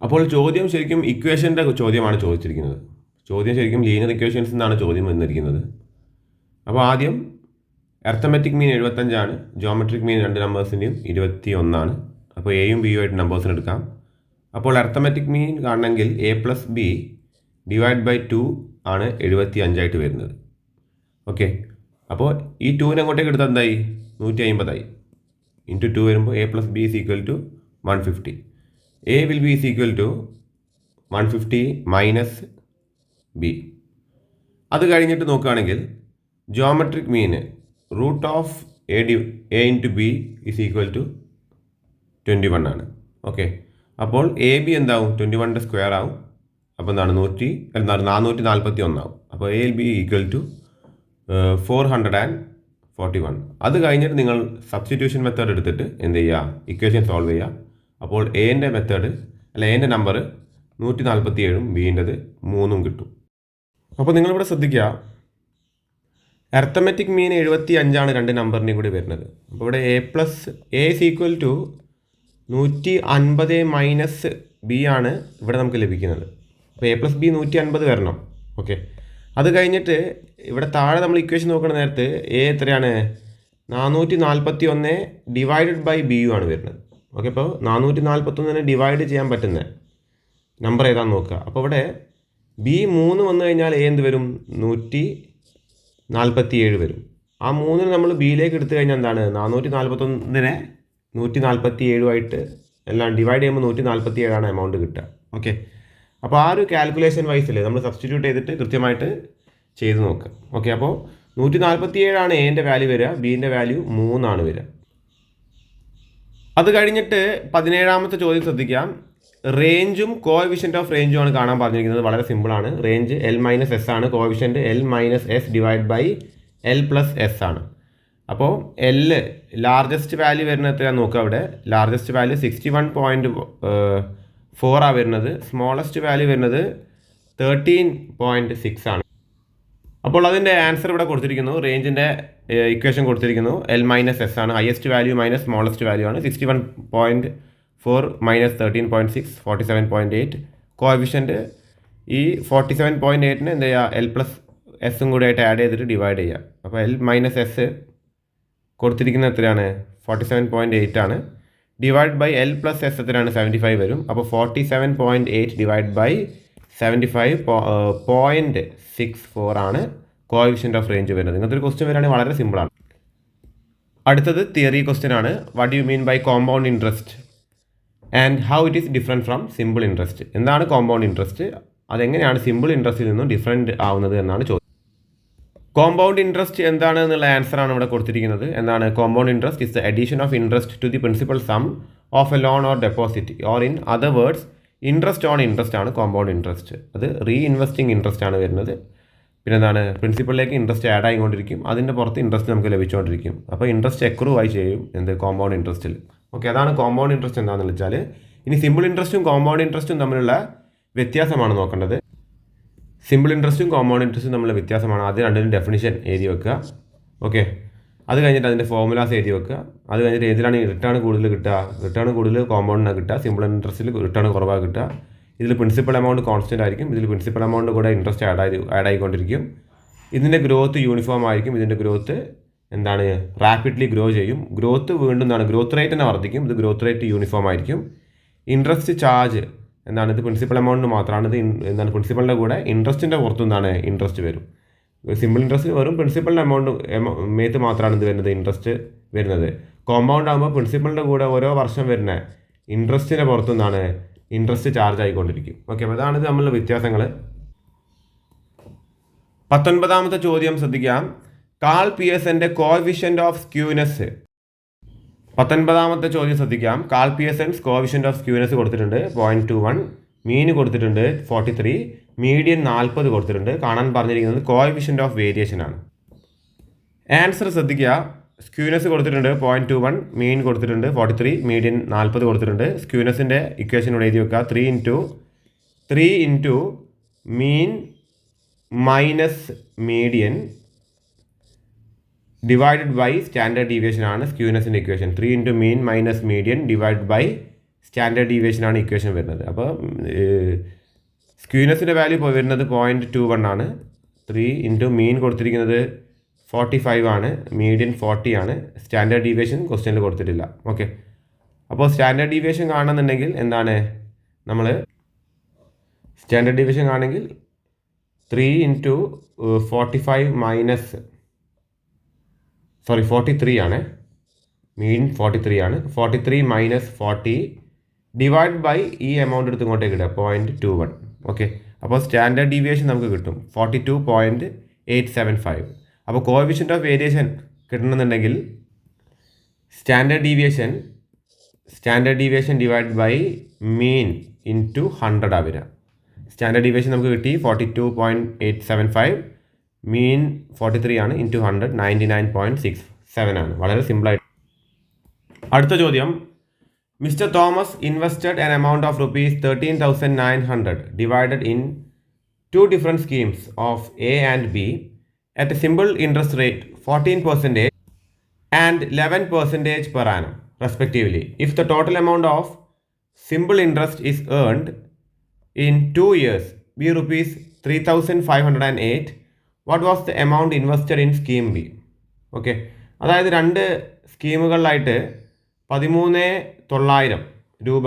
അപ്പോൾ ചോദ്യം ശരിക്കും ഇക്വേഷൻ്റെ ചോദ്യമാണ് ചോദിച്ചിരിക്കുന്നത്. ചോദ്യം ശരിക്കും ലീനിയർ ഇക്വേഷൻസ് എന്നാണ് ചോദ്യം വന്നിരിക്കുന്നത്. അപ്പോൾ ആദ്യം അർത്തമെറ്റിക് മീൻ 75 ജോമെട്രിക് മീൻ രണ്ട് നമ്പേഴ്സിൻ്റെയും 21. അപ്പോൾ എയും ബിയും ആയിട്ട് നമ്പേഴ്സിന് എടുക്കാം. അപ്പോൾ അർത്തമെറ്റിക് മീൻ കാണണമെങ്കിൽ A+B /2 ആണ് 75 വരുന്നത്. ഓക്കെ, അപ്പോൾ ഈ 2 അങ്ങോട്ടേക്ക് എടുത്താൽ എന്തായി? 150 ഇൻറ്റു 2 വരുമ്പോൾ A+B = 150. A will be = 150 minus B. അത് കഴിഞ്ഞിട്ട് നോക്കുകയാണെങ്കിൽ geometric mean √A into B = 21 ആണ്. ഓക്കെ, അപ്പോൾ AB എന്താവും? 21ൻ്റെ സ്ക്വയർ ആവും. അപ്പോൾ എന്താണ് 441 ആവും. അപ്പോൾ A B = 441. അത് കഴിഞ്ഞിട്ട് നിങ്ങൾ സബ്സ്റ്റിറ്റ്യൂഷൻ മെത്തേഡ് എടുത്തിട്ട് എന്ത് ചെയ്യുക? ഇക്വേഷൻ സോൾവ് ചെയ്യുക. അപ്പോൾ എൻ്റെ നമ്പർ 147 ബീൻ്റെത് 3 കിട്ടും. അപ്പോൾ നിങ്ങളിവിടെ ശ്രദ്ധിക്കുക, അർത്തമെറ്റിക് മീൻ 75 രണ്ട് നമ്പറിൻ്റെയും കൂടി വരുന്നത്. അപ്പോൾ ഇവിടെ A = 150 മൈനസ് B ആണ് ഇവിടെ നമുക്ക് ലഭിക്കുന്നത്. അപ്പോൾ A+B 150 വരണം. ഓക്കെ, അത് കഴിഞ്ഞിട്ട് ഇവിടെ താഴെ നമ്മൾ ഇക്വേഷൻ നോക്കുന്ന നേരത്ത് A എത്രയാണ്? 441 / B ആണ് വരുന്നത്. ഓക്കെ, അപ്പോൾ 441 ഡിവൈഡ് ചെയ്യാൻ പറ്റുന്ന നമ്പർ ഏതാണെന്ന് നോക്കുക. അപ്പോൾ ഇവിടെ B 3 വന്നു കഴിഞ്ഞാൽ A എന്ത് വരും? 147 വരും. ആ 3 നമ്മൾ ബിയിലേക്ക് എടുത്തു കഴിഞ്ഞാൽ എന്താണ്? 441 147 എല്ലാം ഡിവൈഡ് ചെയ്യുമ്പോൾ 147 എമൗണ്ട് കിട്ടുക. ഓക്കെ, അപ്പോൾ ആ ഒരു കാൽക്കുലേഷൻ വൈസിൽ നമ്മൾ സബ്സ്റ്റിറ്റ്യൂട്ട് ചെയ്തിട്ട് കൃത്യമായിട്ട് ചെയ്ത് നോക്കുക. ഓക്കെ, അപ്പോൾ 147 എൻ്റെ വാല്യൂ വരിക, ബീൻ്റെ വാല്യൂ 3 വരിക. അത് കഴിഞ്ഞിട്ട് 17ാമത്തെ ചോദ്യം ശ്രദ്ധിക്കാം. റേഞ്ചും കോഎഫിഷ്യൻ്റ് ഓഫ് റേഞ്ചും ആണ് കാണാൻ പറഞ്ഞിരിക്കുന്നത്. വളരെ സിമ്പിളാണ്. റേഞ്ച് L-S ആണ്, കോഎഫിഷ്യൻ്റ് L-S /L+S ആണ്. അപ്പോൾ ലാർജസ്റ്റ് വാല്യൂ വരുന്നത് എത്രയാണെന്ന് നോക്കുക. അവിടെ ലാർജസ്റ്റ് വാല്യൂ 61.4 വരുന്നത്. സ്മോളസ്റ്റ് വാല്യൂ വരുന്നത് 13.6 ആണ്. അപ്പോൾ അതിൻ്റെ ആൻസർ ഇവിടെ കൊടുത്തിരിക്കുന്നു. റേഞ്ചിൻ്റെ ഇക്വേഷൻ കൊടുത്തിരിക്കുന്നു. L-S ആണ്. Highest value minus smallest value ആണ്. 61.4 മൈനസ് 13.6 47.8. കോഎഫിഷ്യൻ്റ് ഈ 47.8 എന്ത് ചെയ്യുക? L+S കൂടി ആയിട്ട് ആഡ് ചെയ്തിട്ട് ഡിവൈഡ് ചെയ്യുക. അപ്പോൾ L-S കൊടുത്തിരിക്കുന്നത് എത്രയാണ്? 47.8 ആണ്. ഡിവൈഡ് ബൈ L+S എത്രയാണ്? 75 വരും. അപ്പോൾ 47.8 ഡിവൈഡ് ബൈ 75.64 ആണ് കോഎഫിഷ്യൻ്റ് ഓഫ് റേഞ്ച് വരുന്നത്. ഇങ്ങനത്തെ ഒരു ക്വസ്റ്റ്യൻ വരികയാണെങ്കിൽ വളരെ സിമ്പിളാണ്. അടുത്തത് തിയറി ക്വസ്റ്റ്യൻ ആണ്. What you mean by compound interest and how it is different from simple interest? എന്താണ് കോമ്പൗണ്ട് ഇൻട്രസ്റ്റ്? അതെങ്ങനെയാണ് സിമ്പിൾ ഇൻട്രസ്റ്റിൽ നിന്നും ഡിഫറെൻറ്റ് ആവുന്നത് എന്നാണ് ചോദ്യം. കോമ്പൗണ്ട് ഇൻട്രസ്റ്റ് എന്താണ് എന്നുള്ള ആൻസറാണ് ഇവിടെ കൊടുത്തിരിക്കുന്നത്. എന്താണ്? Compound interest is the addition of interest to the principal sum of a loan or deposit, or in other words interest on interest ആണ് കോമ്പൗണ്ട് ഇൻട്രസ്റ്റ്. അത് റീഇൻവെസ്റ്റിംഗ് ഇൻട്രസ്റ്റ് ആണ് വരുന്നത്. പിന്നെ എന്താണ്? പ്രിൻസിപ്പളിലേക്ക് ഇൻട്രസ്റ്റ് ആഡ് ആയിക്കൊണ്ടിരിക്കും, അതിൻ്റെ പുറത്ത് ഇൻട്രസ്റ്റ് നമുക്ക് ലഭിച്ചുകൊണ്ടിരിക്കും. അപ്പോൾ ഇൻട്രസ്റ്റ് എക്രൂ ആയി ചെയ്യും എന്ത്? കോമ്പൗണ്ട് ഇൻട്രസ്റ്റിൽ. ഓക്കെ, അതാണ് കോമ്പൗണ്ട് ഇൻട്രസ്റ്റ് എന്താണെന്ന് വെച്ചാൽ. ഇനി സിമ്പിൾ ഇൻട്രസ്റ്റും കോമ്പൗണ്ട് ഇൻട്രസ്റ്റും തമ്മിലുള്ള വ്യത്യാസമാണ് നോക്കേണ്ടത്. സിമ്പിൾ ഇൻട്രസ്റ്റും കോമ്പൗണ്ട് ഇൻട്രസ്റ്റും തമ്മിലുള്ള വ്യത്യാസമാണ്. ആദ്യം രണ്ടിനും ഡെഫിനിഷൻ എഴുതി വെക്കുക. ഓക്കെ, അത് കഴിഞ്ഞിട്ട് അതിൻ്റെ ഫോർമുലാസ് എഴുതി വെക്കുക. അത് കഴിഞ്ഞിട്ട് ഏതിലാണ് റിട്ടേൺ കൂടുതൽ കിട്ടുക? റിട്ടേൺ കൂടുതൽ കോമ്പൗണ്ടിനാണ് കിട്ടുക. സിമ്പിൾ ഇൻട്രസ്റ്റിൽ റിട്ടേൺ കുറവാണ് കിട്ടുക. ഇതിൽ പ്രിൻസിപ്പൽ എമൗണ്ട് കോൺസ്റ്റൻ്റ് ആയിരിക്കും. ഇതിൽ പ്രിൻസിപ്പൽ എമൗണ്ട് കൂടെ ഇൻട്രസ്റ്റ് ആഡ് ആയിക്കൊണ്ടിരിക്കും. ഇതിൻ്റെ ഗ്രോത്ത് യൂണിഫോം ആയിരിക്കും. ഇതിൻ്റെ ഗ്രോത്ത് എന്താണ്? റാപ്പിഡ്ലി ഗ്രോ ചെയ്യും. ഗ്രോത്ത് വീണ്ടും എന്താണ്? ഗ്രോത്ത് റേറ്റ് തന്നെ വർദ്ധിക്കും. ഇത് ഗ്രോത്ത് റേറ്റ് യൂണിഫോം ആയിരിക്കും. ഇൻട്രസ്റ്റ് ചാർജ് എന്താണ്? ഇത് പ്രിൻസിപ്പൽ എമൗണ്ടിന് മാത്രമാണ്. ഇത് എന്താണ്? പ്രിൻസിപ്പലിൻ്റെ കൂടെ ഇൻട്രസ്റ്റിൻ്റെ പുറത്ത് എന്താണ്? ഇൻട്രസ്റ്റ് വരും. സിമ്പിൾ ഇൻട്രസ്റ്റ് വെറും പ്രിൻസിപ്പലിൻ്റെ മേത്ത് മാത്രമാണ് ഇത് വരുന്നത്, ഇൻട്രസ്റ്റ് വരുന്നത്. കോമ്പൗണ്ട് ആകുമ്പോൾ പ്രിൻസിപ്പലിൻ്റെ കൂടെ ഓരോ വർഷം വരുന്ന ഇൻട്രസ്റ്റിൻ്റെ പുറത്തു നിന്നാണ് ഇൻട്രസ്റ്റ് ചാർജ് ആയിക്കൊണ്ടിരിക്കും. ഓക്കെ, അപ്പോൾ അതാണ് ഇത് തമ്മിലുള്ള വ്യത്യാസങ്ങൾ. 19ാമത്തെ ചോദ്യം ശ്രദ്ധിക്കാം. കാൾ പിയേഴ്സന്റെ കോഎഫിഷ്യന്റ് ഓഫ് സ്ക്യൂനെസ്. 19ാമത്തെ ചോദ്യം ശ്രദ്ധിക്കാം. Karl Pearson's coefficient of skewness കൊടുത്തിട്ടുണ്ട് 0.21, മീന് കൊടുത്തിട്ടുണ്ട് 43, മീഡിയൻ 40 കൊടുത്തിട്ടുണ്ട്. കാണാൻ പറഞ്ഞിരിക്കുന്നത് കോഎഫിഷ്യന്റ് ഓഫ് വേരിയേഷൻ ആണ്. ആൻസർ ശ്രദ്ധിക്കുക. സ്ക്യൂനെസ് കൊടുത്തിട്ടുണ്ട് 0.21, മീൻ കൊടുത്തിട്ടുണ്ട് 43, മീഡിയൻ 40 കൊടുത്തിട്ടുണ്ട്. സ്ക്യൂനെസിൻ്റെ ഇക്വേഷൻ ഇവിടെ എഴുതി വെക്കുക. 3 into mean minus median divided by standard deviation ആണ് സ്ക്യൂനെസിൻ്റെ equation. 3 into mean minus median divide by standard deviation ആണ് ഇക്വേഷൻ വരുന്നത്. അപ്പോൾ സ്ക്യൂനെസിൻ്റെ വാല്യൂ വരുന്നത് 0.21 ആണ്. 3 ഇൻറ്റു മീൻ കൊടുത്തിരിക്കുന്നത് 45 ആണ്, മീഡിയൻ 40 ആണ്. സ്റ്റാൻഡേർഡ് ഡീവിയേഷൻ ക്വസ്റ്റ്യനിൽ കൊടുത്തിട്ടില്ല. ഓക്കെ, അപ്പോൾ സ്റ്റാൻഡേർഡ് ഡീവിയേഷൻ കാണുന്നുണ്ടെങ്കിൽ എന്താണ്, നമ്മൾ സ്റ്റാൻഡേർഡ് ഡീവിയേഷൻ ആണെങ്കിൽ 3 ഇൻറ്റു 45 മൈനസ് 43 ആണ്, മീൻ 43 ആണ്. 43 മൈനസ് 40 ഡിവൈഡ് ബൈ ഈ എമൗണ്ട് എടുത്ത് ഇങ്ങോട്ടേക്ക് ഇടുക 0.21. ഓക്കെ, അപ്പോൾ സ്റ്റാൻഡേർഡ് ഡീവിയേഷൻ നമുക്ക് കിട്ടും 42.875. അപ്പോൾ കോഎഫിഷ്യൻ്റ് ഓഫ് വേരിയേഷൻ കിട്ടണമെന്നുണ്ടെങ്കിൽ standard deviation divide by mean into 100 ആ വരിക. സ്റ്റാൻഡേർഡ് ഡീവിയേഷൻ നമുക്ക് കിട്ടി 42.875, മീൻ 43 ആണ്, ഇൻറ്റു 100 99.67 ആണ്. വളരെ സിമ്പിളായിട്ട്. അടുത്ത ചോദ്യം, mister Thomas invested an amount of rupees 13,900 divided in 2 different schemes of A and B at a simple interest rate 14% and 11% per annum respectively. If the total amount of simple interest is earned in 2 years be rupees 3,508, what was the amount invested in scheme B? Okay, അതായത് 2 സ്കീമുകളിലായിട്ട് 13,900 രൂപ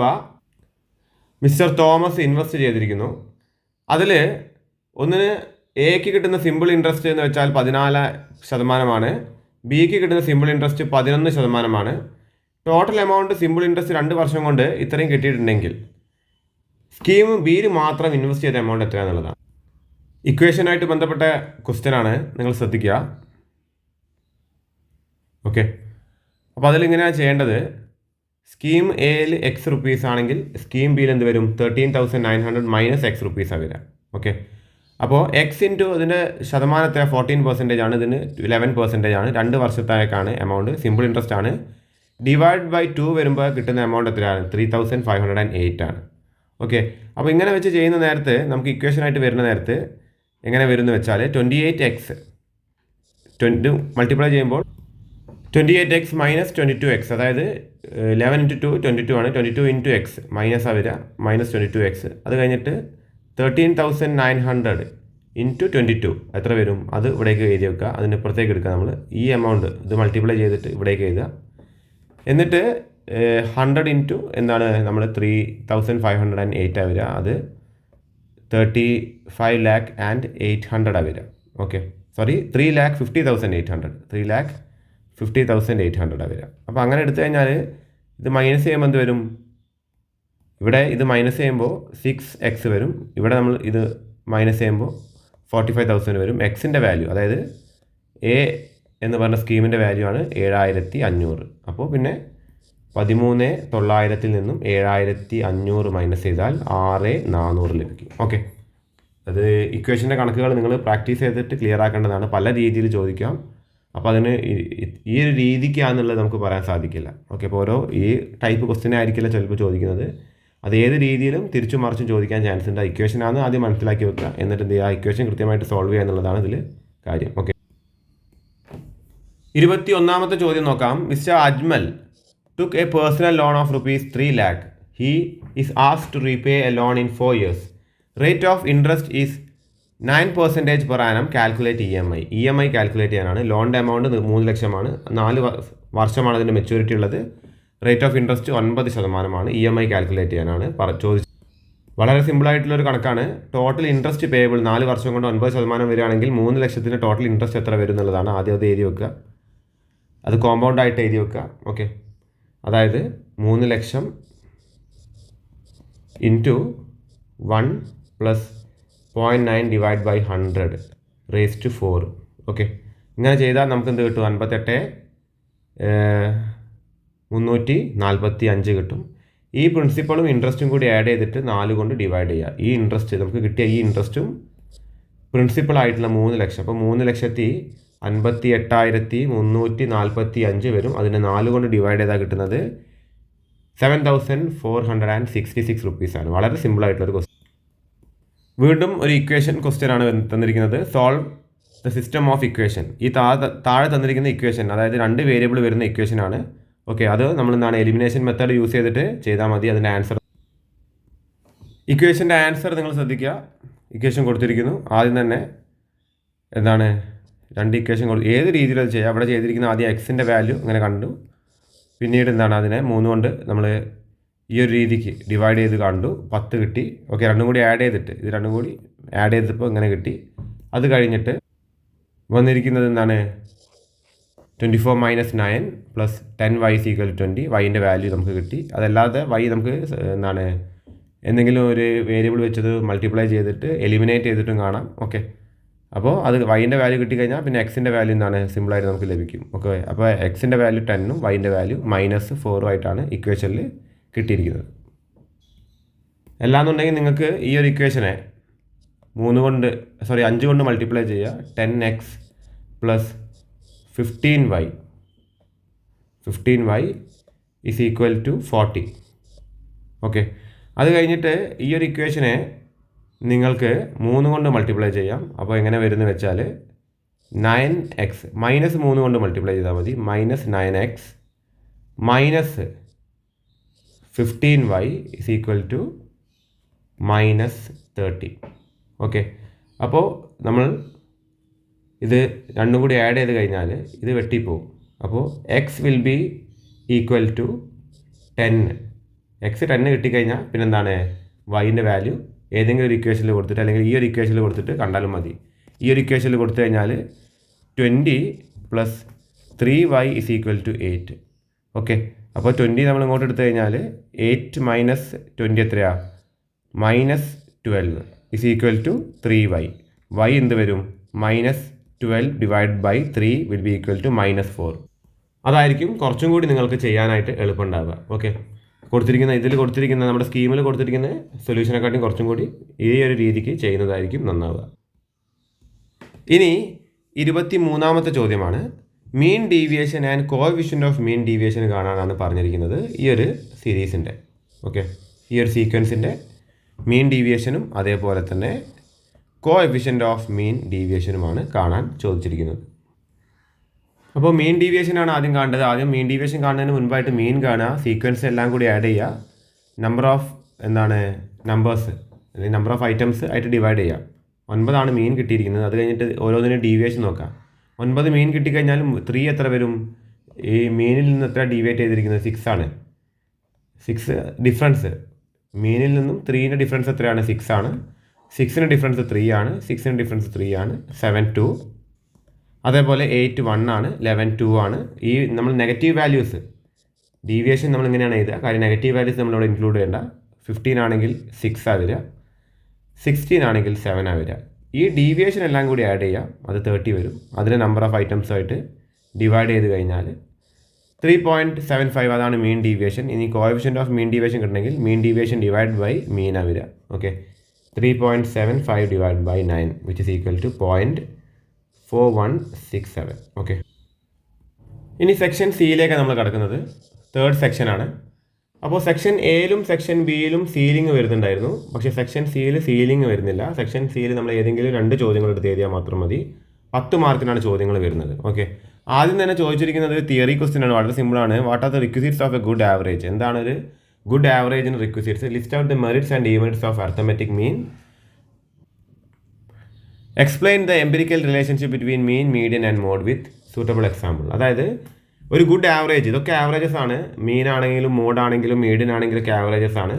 മിസ്റ്റർ തോമസ് ഇൻവെസ്റ്റ് ചെയ്തിരിക്കുന്നു. അതിൽ ഒന്നിന് എക്ക് കിട്ടുന്ന സിമ്പിൾ ഇൻട്രസ്റ്റ് എന്ന് വെച്ചാൽ 14%, ബിക്ക് കിട്ടുന്ന simple interest 11%. Total amount simple interest 2 വർഷം കൊണ്ട് ഇത്രയും കിട്ടിയിട്ടുണ്ടെങ്കിൽ സ്കീം ബിയിൽ മാത്രം ഇൻവെസ്റ്റ് ചെയ്ത എമൗണ്ട് എത്രയാണെന്നുള്ളതാണ്. ഇക്വേഷനായിട്ട് ബന്ധപ്പെട്ട ക്വസ്റ്റ്യനാണ്, നിങ്ങൾ ശ്രദ്ധിക്കുക. ഓക്കെ, അപ്പോൾ അതിലിങ്ങനെയാണ് ചെയ്യേണ്ടത്. സ്കീം എയിൽ എക്സ് റുപ്പീസ് ആണെങ്കിൽ സ്കീം ബിയിൽ എന്ത് വരും, 13,900 മൈനസ് എക്സ് റുപ്പീസാണ് വരിക. ഓക്കെ, അപ്പോൾ എക്സ് ഇൻറ്റു ഇതിൻ്റെ ശതമാനത്തെ 14% ആണ്, ഇതിന് 11% ആണ്. 2 വർഷത്തേക്കാണ് എമൗണ്ട്, സിമ്പിൾ ഇൻട്രസ്റ്റ് ആണ്. ഡിവൈഡ് ബൈ 2 വരുമ്പോൾ കിട്ടുന്ന എമൗണ്ട് എത്രയാണ്, 3,508 ആണ്. ഓക്കെ, അപ്പോൾ ഇങ്ങനെ വെച്ച് ചെയ്യുന്ന നേരത്ത് നമുക്ക് ഇക്വേഷനായിട്ട് വരുന്ന നേരത്ത് എങ്ങനെ വരും എന്ന് വെച്ചാൽ 28x മൾട്ടിപ്ലൈ ചെയ്യുമ്പോൾ 28x മൈനസ് 22x, അതായത് 11 ഇൻറ്റു 2 22 ആണ്. 22 ഇൻറ്റു എക്സ് മൈനസ് വരിക, മൈനസ് 22x. അത് കഴിഞ്ഞിട്ട് 13,900 ഇൻറ്റു 22 എത്ര വരും, അത് ഇവിടേക്ക് എഴുതി വെക്കുക. അതിന് പുറത്തേക്ക് എടുക്കുക. നമ്മൾ ഈ എമൗണ്ട് ഇത് മൾട്ടിപ്ലൈ ചെയ്തിട്ട് ഇവിടേക്ക് എഴുതുക. എന്നിട്ട് 100 ഇൻറ്റു എന്താണ്, നമ്മൾ 3,508 വരിക. അത് 35,800 വരിക. ഓക്കെ, സോറി 3,50,800, 3,50,800 വരിക. അപ്പോൾ അങ്ങനെ എടുത്തു കഴിഞ്ഞാൽ ഇത് മൈനസ് ചെയ്യുമ്പോൾ എന്ത് വരും, ഇവിടെ ഇത് മൈനസ് ചെയ്യുമ്പോൾ 6x വരും. ഇവിടെ നമ്മൾ ഇത് മൈനസ് ചെയ്യുമ്പോൾ 45,000 വരും. എക്സിൻ്റെ വാല്യൂ, അതായത് എ എന്ന് പറഞ്ഞ സ്കീമിൻ്റെ വാല്യൂ ആണ് 7,500. അപ്പോൾ പിന്നെ 13,900 നിന്നും 7,500 മൈനസ് ചെയ്താൽ 6,400 ലഭിക്കും. ഓക്കെ, അത് ഇക്വേഷൻ്റെ കണക്കുകൾ നിങ്ങൾ പ്രാക്ടീസ് ചെയ്തിട്ട് ക്ലിയർ ആക്കേണ്ടതാണ്. പല രീതിയിൽ ചോദിക്കാം. അപ്പോൾ അതിന് ഈ ഒരു രീതിക്കാണെന്നുള്ളത് നമുക്ക് പറയാൻ സാധിക്കില്ല. ഓക്കെ, അപ്പോൾ ഈ ടൈപ്പ് ക്വസ്റ്റ്യൻ ആയിരിക്കില്ല ചിലപ്പോൾ ചോദിക്കുന്നത്. അത് ഏത് രീതിയിലും തിരിച്ചും മറിച്ചും ചോദിക്കാൻ ചാൻസ് ഉണ്ട്. ഇക്വേഷനാണ് ആദ്യം മനസ്സിലാക്കി വെക്കുക, എന്നിട്ട് എന്ത് ചെയ്യുക, ഇക്വേഷൻ കൃത്യമായിട്ട് സോൾവ് ചെയ്യുക എന്നുള്ളതാണ് ഇതിൽ കാര്യം. ഓക്കെ, 21ാമത്തെ ചോദ്യം നോക്കാം. Mister Ajmal took a personal loan of rupees 3 lakh. He is asked to repay a loan in 4 years. Rate of interest is 9% per annum. Calculate EMI. EMI calculate ചെയ്യാനാണ്. ലോണിൻ്റെ എമൗണ്ട് 3 ലക്ഷമാണ്. 4 വർഷമാണ് അതിൻ്റെ മെച്യൂരിറ്റി ഉള്ളത്. Rate of interest 9%. EMI calculate ചെയ്യാനാണ് ചോദിച്ചത്. വളരെ സിമ്പിളായിട്ടുള്ളൊരു കണക്കാണ്. ടോട്ടൽ ഇൻട്രസ്റ്റ് പേയബിൾ 4 വർഷം കൊണ്ട് 9% വരികയാണെങ്കിൽ 3 ലക്ഷത്തിന് ടോട്ടൽ ഇൻട്രസ്റ്റ് എത്ര വരും എന്നുള്ളതാണ്. ആദ്യം അത് എഴുതി വെക്കുക. അത് കോമ്പൗണ്ട് ആയിട്ട് എഴുതി വെക്കുക. ഓക്കെ, അതായത് 3 ലക്ഷം into 1 plus 0.9 divide by 100 raise to 4. Okay, ഇങ്ങനെ ചെയ്താൽ നമുക്ക് എന്ത് കിട്ടും, 58,345 കിട്ടും. ഈ പ്രിൻസിപ്പളും ഇൻട്രസ്റ്റും കൂടി ആഡ് ചെയ്തിട്ട് 4 കൊണ്ട് ഡിവൈഡ് ചെയ്യുക. ഈ ഇൻട്രസ്റ്റ് നമുക്ക് കിട്ടിയ ഈ ഇൻട്രസ്റ്റും പ്രിൻസിപ്പളായിട്ടുള്ള 3 ലക്ഷം, അപ്പോൾ 3,58,345 വരും. അതിനെ 4 കൊണ്ട് ഡിവൈഡ് ചെയ്താൽ കിട്ടുന്നത് 7,466 റുപ്പീസാണ്. വളരെ സിമ്പിളായിട്ടുള്ളൊരു ക്വസ്റ്റ്യൻ. വീണ്ടും ഒരു ഇക്വേഷൻ ക്വസ്റ്റ്യൻ ആണ് തന്നിരിക്കുന്നത്. Solve the system of equation. ഈ താഴെ തന്നിരിക്കുന്ന ഇക്വേഷൻ, അതായത് 2 വേരിയബിൾ വരുന്ന ഇക്വേഷനാണ്. ഓക്കെ, അത് നമ്മൾ എന്താണ്, എലിമിനേഷൻ മെത്തേഡ് യൂസ് ചെയ്തിട്ട് ചെയ്താൽ മതി. അതിൻ്റെ ആൻസർ, ഇക്വേഷൻ്റെ ആൻസർ നിങ്ങൾ ശ്രദ്ധിക്കുക. ഇക്വേഷൻ കൊടുത്തിരിക്കുന്നു. ആദ്യം തന്നെ എന്താണ്, രണ്ട് ഇക്വേഷൻ ഏത് രീതിയിൽ അത് ചെയ്യാം. അവിടെ ചെയ്തിരിക്കുന്ന ആദ്യം എക്സിൻ്റെ വാല്യൂ ഇങ്ങനെ കണ്ടു, പിന്നീട് എന്താണ് അതിനെ 3 കൊണ്ട് നമ്മൾ ഈ ഒരു രീതിക്ക് ഡിവൈഡ് ചെയ്ത് കണ്ടു, 10 കിട്ടി. ഓക്കെ, രണ്ടും കൂടി ആഡ് ചെയ്തിട്ട് ഇത് രണ്ടും കൂടി ആഡ് ചെയ്തപ്പോൾ ഇങ്ങനെ കിട്ടി. അത് കഴിഞ്ഞിട്ട് വന്നിരിക്കുന്നത് എന്താണ് 24 - 9 + 10y = 20. വൈൻ്റെ വാല്യൂ നമുക്ക് കിട്ടി. അതല്ലാതെ വൈ നമുക്ക് എന്താണ് എന്തെങ്കിലും ഒരു വേരിയബിൾ വെച്ചത് മൾട്ടിപ്ലൈ ചെയ്തിട്ട് എലിമിനേറ്റ് ചെയ്തിട്ടും കാണാം. ഓക്കെ, അപ്പോൾ അത് വൈൻ്റെ വാല്യൂ കിട്ടിക്കഴിഞ്ഞാൽ പിന്നെ എക്സിൻ്റെ വാല്യൂ എന്താണ് സിമ്പിളായിട്ട് നമുക്ക് ലഭിക്കും. ഓക്കെ, അപ്പോൾ എക്സിൻ്റെ വാല്യൂ 10ഉം വൈൻ്റെ വാല്യൂ -4 ആയിട്ടാണ് ഇക്വേഷനിൽ കിട്ടിയിരിക്കുന്നത്. അല്ലാന്നുണ്ടെങ്കിൽ നിങ്ങൾക്ക് ഈ ഒരു ഇക്വേഷനെ 5 കൊണ്ട് മൾട്ടിപ്ലൈ ചെയ്യുക. 10x + 15y = 40. ഓക്കെ, അത് കഴിഞ്ഞിട്ട് ഈ ഒരു ഇക്വേഷനെ നിങ്ങൾക്ക് 3 കൊണ്ട് മൾട്ടിപ്ലൈ ചെയ്യാം. അപ്പോൾ എങ്ങനെ വരുന്നത് വെച്ചാൽ 9x -3 കൊണ്ട് മൾട്ടിപ്ലൈ ചെയ്താൽ മതി. -9x - 15y = -30. ഓക്കെ, അപ്പോൾ നമ്മൾ ഇത് രണ്ടും കൂടി ആഡ് ചെയ്ത് കഴിഞ്ഞാൽ ഇത് വെട്ടിപ്പോവും. അപ്പോൾ x will be equal to 10. X 10 കിട്ടിക്കഴിഞ്ഞാൽ പിന്നെന്താണ് വൈൻ്റെ വാല്യൂ ഏതെങ്കിലും ഒരു ഇക്വേഷനിൽ കൊടുത്തിട്ട് അല്ലെങ്കിൽ ഈ ഒരു ഇക്വേഷനിൽ കൊടുത്തിട്ട് കണ്ടാലും മതി. ഈ ഒരു ഇക്വേഷനിൽ കൊടുത്തു കഴിഞ്ഞാൽ 20 + 3y = 8. ഓക്കെ, അപ്പോൾ 20 നമ്മൾ ഇങ്ങോട്ട് എടുത്തു കഴിഞ്ഞാൽ 8 - 20 എത്രയാണ് -12 = 3y. y എന്ത് വരും -12 / 3 വിൽ ബി ഈക്വൽ ടു -4. അതായിരിക്കും കുറച്ചും കൂടി നിങ്ങൾക്ക് ചെയ്യാനായിട്ട് എളുപ്പമുണ്ടാവുക. ഓക്കെ, കൊടുത്തിരിക്കുന്ന നമ്മുടെ സ്കീമിൽ കൊടുത്തിരിക്കുന്ന സൊല്യൂഷനെക്കാട്ടും കുറച്ചും കൂടി ഈ ഒരു രീതിക്ക് ചെയ്യുന്നതായിരിക്കും നന്നാവുക. ഇനി 23ാമത്തെ ചോദ്യമാണ്. Mean deviation and coefficient of mean deviation കാണാനാണ് പറഞ്ഞിരിക്കുന്നത്. ഈ ഒരു സീരീസിൻ്റെ ഈ ഒരു സീക്വൻസിൻ്റെ മീൻ ഡീവിയേഷനും അതേപോലെ തന്നെ കോഎഫിഷ്യൻ്റ് ഓഫ് മീൻ ഡീവിയേഷനുമാണ് കാണാൻ ചോദിച്ചിരിക്കുന്നത്. അപ്പോൾ മീൻ ഡീവിയേഷനാണ് ആദ്യം കാണേണ്ടത്. ആദ്യം മീൻ ഡീവിയേഷൻ കാണുന്നതിന് മുൻപായിട്ട് മീൻ കാണുക, സീക്വൻസ് എല്ലാം കൂടി ആഡ് ചെയ്യുക, നമ്പേഴ്സ് അല്ലെങ്കിൽ നമ്പർ ഓഫ് ഐറ്റംസ് ആയിട്ട് ഡിവൈഡ് ചെയ്യുക. 9 മീൻ കിട്ടിയിരിക്കുന്നത്. അത് കഴിഞ്ഞിട്ട് ഓരോന്നിനും ഡീവിയേഷൻ നോക്കാം. 9 മീൻ കിട്ടിക്കഴിഞ്ഞാൽ 3 എത്ര വരും? ഈ മീനിൽ നിന്ന് എത്ര ഡീവിയേറ്റ് ചെയ്തിരിക്കുന്നത്? 6 ആണ്. 6 ഡിഫറൻസ് മീനിൽ നിന്നും 3ൻ്റെ ഡിഫറൻസ് എത്രയാണ്? 6 ആണ്. 6ന് ഡിഫറൻസ് 3 ആണ്. 6ന് ഡിഫറൻസ് 3 ആണ്. 7 2. അതേപോലെ 8 1 ആണ്. 11 2 ആണ്. ഈ നമ്മൾ നെഗറ്റീവ് വാല്യൂസ് ഡീവിയേഷൻ നമ്മൾ ഇങ്ങനെയാണ് എഴുതുക. കാര്യം നെഗറ്റീവ് വാല്യൂസ് നമ്മളിവിടെ ഇൻക്ലൂഡ് ചെയ്യേണ്ട. 15 ആണെങ്കിൽ 6 വരിക, 16 ആണെങ്കിൽ 7 വരിക. ഈ ഡീവിയേഷൻ എല്ലാം കൂടി ആഡ് ചെയ്യാം, അത് 30 വരും. അതിനെ നമ്പർ ഓഫ് ഐറ്റംസായിട്ട് ഡിവൈഡ് ചെയ്ത് കഴിഞ്ഞാൽ 3.75 അതാണ് മീൻ ഡീവിയേഷൻ. ഇനി കോഎഫിഷ്യൻ്റ് ഓഫ് മീൻ ഡീവിയേഷൻ കിട്ടണമെങ്കിൽ മീൻ ഡീവിയേഷൻ ഡിവൈഡ് ബൈ മീനാണ് വരിക. Okay, 3.75 / 9 which is equal to 0.4167. Okay, ഇനി സെക്ഷൻ സിയിലേക്ക് നമ്മൾ കിടക്കുന്നത് 3rd സെക്ഷനാണ്. അപ്പോൾ സെക്ഷൻ എയിലും സെക്ഷൻ ബിയിലും സീലിംഗ് വരുന്നുണ്ടായിരുന്നു. പക്ഷേ സെക്ഷൻ സിയിൽ സീലിംഗ് വരുന്നില്ല. സെക്ഷൻ സിയിൽ നമ്മൾ ഏതെങ്കിലും 2 ചോദ്യങ്ങൾ എടുത്ത് എഴുതിയാൽ മാത്രം മതി. 10 മാർക്കിനാണ് ചോദ്യങ്ങൾ വരുന്നത്. ഓക്കെ, ആദ്യം തന്നെ ചോദിച്ചിരിക്കുന്നത് തിയറി ക്വസ്റ്റ്യൻ ആണ്. വളരെ സിമ്പിളാണ്. What are the requisites of a good average? എന്താണ് ഒരു ഗുഡ് ആവറേജിന് requisites? List out the merits and demerits of arithmetic mean. Explain the empirical relationship between mean, median and mode with suitable example. അതായത് ഒരു ഗുഡ് ആവറേജ്, ഇതൊക്കെ ആവറേജസ് ആണ്. മീൻ ആണെങ്കിലും മോഡ് ആണെങ്കിലും മീഡിയൻ ആണെങ്കിലും ഒക്കെ ആവറേജസ് ആണ്.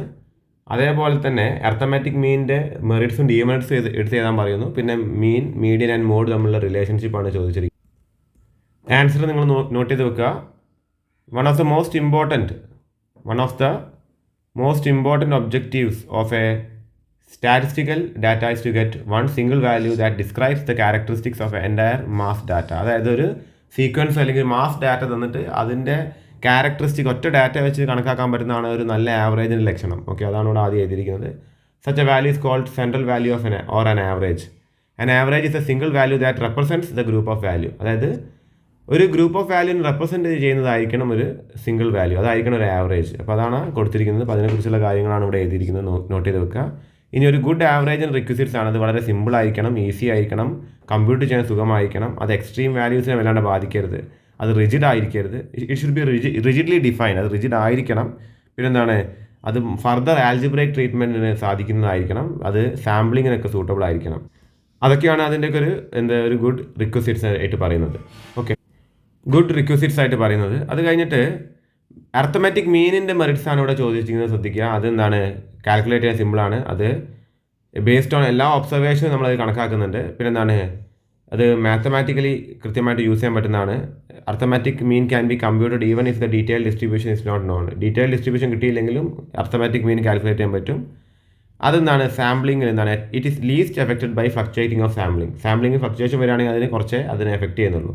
അതേപോലെ തന്നെ അർത്തമാറ്റിക് മീനിൻ്റെ മെറിറ്റ്സും ഡിമെറിറ്റ്സും എടുത്ത് എഴുതാൻ പറയുന്നു. പിന്നെ മീൻ, മീഡിയൻ ആൻഡ് മോഡ് തമ്മിലുള്ള റിലേഷൻഷിപ്പാണ് ചോദിച്ചിരിക്കുന്നത്. ആൻസർ നിങ്ങൾ നോട്ട് ചെയ്ത് വെക്കുക. One of the most important objectives of A statistical data is to get one single value that describes the characteristics of an entire mass data. അതായത് ഒരു സീക്വൻസ് അല്ലെങ്കിൽ മാസ് ഡാറ്റ തന്നിട്ട് അതിൻ്റെ ക്യാരക്ടറിസ്റ്റിക് ഒറ്റ ഡാറ്റ വെച്ച് കണക്കാക്കാൻ പറ്റുന്നതാണ് ഒരു നല്ല ആവറേജിൻ്റെ ലക്ഷണം. ഓക്കെ, അതാണ് ഇവിടെ ആദ്യം എഴുതിയിരിക്കുന്നത്. Such a value is called central value of an average. An average is a single value that represents the group of value. അതായത് ഒരു ഗ്രൂപ്പ് ഓഫ് വാല്യൂന് റെപ്രസെൻറ്റ് ചെയ്യുന്നതായിരിക്കണം ഒരു സിംഗിൾ വാല്യൂ, അതായിരിക്കണം ഒരു ആവറേജ്. അപ്പോൾ അതാണ് കൊടുത്തിരിക്കുന്നത്. അപ്പോൾ അതിനെക്കുറിച്ചുള്ള കാര്യങ്ങളാണ് ഇവിടെ എഴുതിയിരിക്കുന്നത്. നോട്ട് ചെയ്ത് വെക്കുക. ഇനി ഒരു ഗുഡ് ആവറേജ് ആൻഡ് റിക്വസിറ്റ്സ് ആണ്. അത് വളരെ സിമ്പിൾ ആയിരിക്കണം, ഈസി ആയിരിക്കണം, കമ്പ്യൂട്ട് ചെയ്യാൻ സുഖമായിരിക്കണം. അത് എക്സ്ട്രീം വാല്യൂസിനെ വല്ലാണ്ട് ബാധിക്കരുത്. അത് റിജിഡ് ആയിരിക്കരുത്. It should be rigidly define. അത് റിജിഡ് ആയിരിക്കണം. പിന്നെന്താണ്, അത് ഫർദർ ആൽജിബ്രൈക് ട്രീറ്റ്മെൻറ്റിന് സാധിക്കുന്നതായിരിക്കണം. അത് സാമ്പിളിങ്ങിനൊക്കെ സൂട്ടബിൾ ആയിരിക്കണം. അതൊക്കെയാണ് അതിൻ്റെയൊക്കെ ഒരു ഗുഡ് റിക്വസിറ്റ്സ് ആയിട്ട് പറയുന്നത്. ഓക്കെ, ഗുഡ് റിക്വസിറ്റ്സ് ആയിട്ട് പറയുന്നത്. അത് കഴിഞ്ഞിട്ട് അർത്തമാറ്റിക് മീനിൻ്റെ മെറിറ്റ്സ് ആണ് ഇവിടെ ചോദിച്ചിരിക്കുന്നത്, ശ്രദ്ധിക്കുക. അതെന്താണ്, കാൽക്കുലേറ്റ് ചെയ്യാൻ സിമ്പിളാണ്. അത് ബേസ്ഡ് ഓൺ എല്ലാ ഒബ്സർവേഷനും നമ്മളത് കണക്കാക്കുന്നുണ്ട്. പിന്നെ എന്താണ്, അത് മാത്തമാറ്റിക്കലി കൃത്യമായിട്ട് യൂസ് ചെയ്യാൻ പറ്റുന്നതാണ്. Arithmetic mean can be computed even if the detail distribution is not known. Detail distribution കിട്ടിയില്ലെങ്കിലും അർത്തമാറ്റിക് മീൻ കാൽക്കുലേറ്റ് ചെയ്യാൻ പറ്റും. അതെന്താണ്, സാമ്പിളിംഗ് എന്താണ്, it is least affected by fluctuating of sampling. Sampling fluctuation വരികയാണെങ്കിൽ അതിനെ എഫക്റ്റ് ചെയ്യുന്നുള്ളൂ.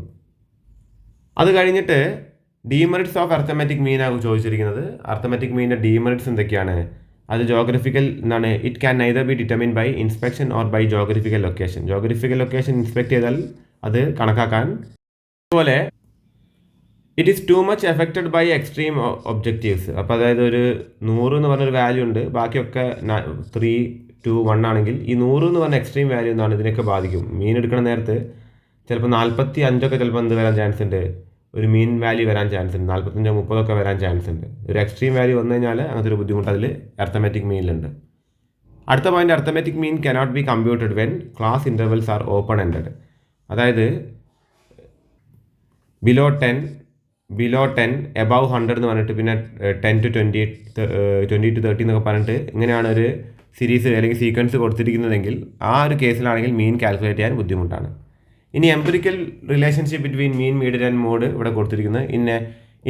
അത് കഴിഞ്ഞിട്ട് ഡീമെറിറ്റ്സ് ഓഫ് അർത്തമാറ്റിക് മീനാണ് ചോദിച്ചിരിക്കുന്നത്. അർത്തമാറ്റിക് മീനിൻ്റെ ഡീമെറിറ്റ്സ് എന്തൊക്കെയാണ്? അത് ജോഗ്രഫിക്കൽ എന്താണ്, it can neither be determine by inspection or by geographical location. Geographical location inspect ചെയ്താൽ അത് കണക്കാക്കാൻ. അതുപോലെ it is too much affected by extreme objectives. അപ്പോൾ അതായത് ഒരു 100 എന്ന് പറഞ്ഞൊരു വാല്യൂ ഉണ്ട്, ബാക്കിയൊക്കെ 3, 2, 1 ആണെങ്കിൽ ഈ 100 എന്ന് പറഞ്ഞ എക്സ്ട്രീം വാല്യൂ എന്താണ്, ഇതിനൊക്കെ ബാധിക്കും. മീൻ എടുക്കുന്ന നേരത്ത് ചിലപ്പോൾ 45 ചിലപ്പോൾ എന്ത് വരാൻ ചാൻസ് ഉണ്ട്, ഒരു മീൻ വാല്യൂ വരാൻ ചാൻസ് ഉണ്ട്. 45, 30 വരാൻ ചാൻസ് ഉണ്ട്. ഒരു എക്സ്ട്രീം വാല്യൂ വന്നു കഴിഞ്ഞാൽ അങ്ങനത്തെ ഒരു ബുദ്ധിമുട്ട് അതിൽ അർത്തമാറ്റിക് മീനിലുണ്ട്. അടുത്ത point, arithmetic mean cannot be computed when class intervals are open ended. അതായത് ബിലോ 10 എബവ് 100 എന്ന് പറഞ്ഞിട്ട് പിന്നെ 10 to 20, 20 to 30 എന്നൊക്കെ പറഞ്ഞിട്ട് ഇങ്ങനെയാണ് ഒരു സീരീസ് അല്ലെങ്കിൽ സീക്വൻസ് കൊടുത്തിരിക്കുന്നതെങ്കിൽ ആ ഒരു കേസിലാണെങ്കിൽ മീൻ കാൽക്കുലേറ്റ് ചെയ്യാൻ ബുദ്ധിമുട്ടാണ്. ഇനി empirical relationship between mean, median and mode ഇവിടെ കൊടുത്തിരിക്കുന്നത്.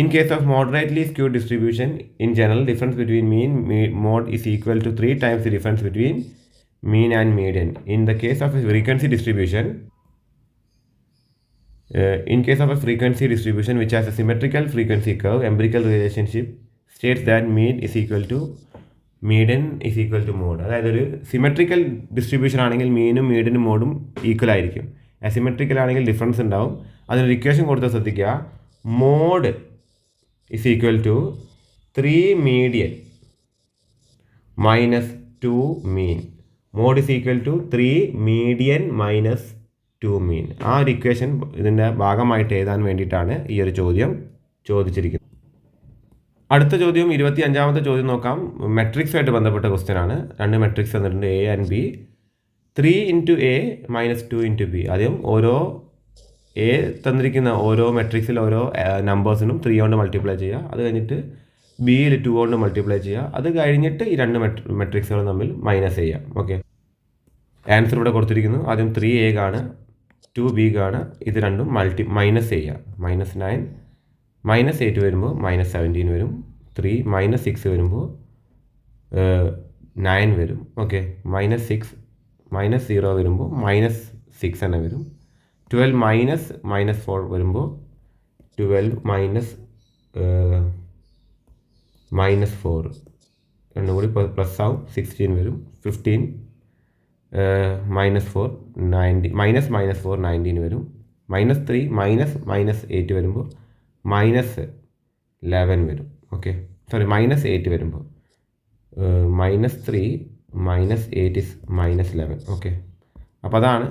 In case of moderately skew distribution in general difference between mean mode is equal to 3 times the difference between mean and median. In the case of frequency distribution which has a symmetrical frequency curve, empirical relationship states that mean is equal to median is equal to mode. അതായത് ഒരു സിമെട്രിക്കൽ ഡിസ്ട്രിബ്യൂഷൻ ആണെങ്കിൽ മീനും മീഡിയനും മോഡും ഈക്വൽ ആയിരിക്കും. അസിമെട്രിക്കൽ ആണെങ്കിൽ ഡിഫറൻസ് ഉണ്ടാവും. അതിനൊരു ഇക്വേഷൻ കൊടുത്ത് ശ്രദ്ധിക്കുക. Mode is equal to 3 median minus 2 mean. Mode is equal to 3 median minus 2 mean. ആ ഒരു ഇക്വേഷൻ ഇതിൻ്റെ ഭാഗമായിട്ട് എഴുതാൻ വേണ്ടിയിട്ടാണ് ഈ ഒരു ചോദ്യം ചോദിച്ചിരിക്കുന്നത്. അടുത്ത ചോദ്യം 25ാമത്തെ ചോദ്യം നോക്കാം. മെട്രിക്സുമായിട്ട് ബന്ധപ്പെട്ട ക്വസ്റ്റ്യൻ ആണ്. 2 മെട്രിക്സ് തന്നിട്ടുണ്ട്, A and B. 3 into a minus 2 into b. ആദ്യം ഓരോ എ തന്നിരിക്കുന്ന ഓരോ മെട്രിക്സിൽ ഓരോ നമ്പേഴ്സിനും 3 കൊണ്ട് മൾട്ടിപ്ലൈ ചെയ്യുക. അത് കഴിഞ്ഞിട്ട് ബിയിൽ 2 കൊണ്ട് മൾട്ടിപ്ലൈ ചെയ്യുക. അത് കഴിഞ്ഞിട്ട് ഈ 2 മെട്രിക്സുകൾ തമ്മിൽ മൈനസ് ചെയ്യാം. ഓക്കെ, ആൻസർ ഇവിടെ കൊടുത്തിരിക്കുന്നു. ആദ്യം 3a കാണുക, 2b കാണുക, ഇത് രണ്ടും മൈനസ് ചെയ്യുക. -9 -8 വരുമ്പോൾ -17 വരും. 3 -6 വരുമ്പോൾ 9 വരും. ഓക്കെ, -6 -0 വരുമ്പോൾ -6 തന്നെ വരും. 12 -4 വരുമ്പോൾ 12 -4 രണ്ടും കൂടി പ്ലസ് ആവും, 16 വരും. 15 -4 19 വരും. -3 -8 വരുമ്പോൾ -11 വരും. ഓക്കെ, സോറി -8 വരുമ്പോൾ -3 -8 is -11. ഓക്കെ, അപ്പോൾ അതാണ്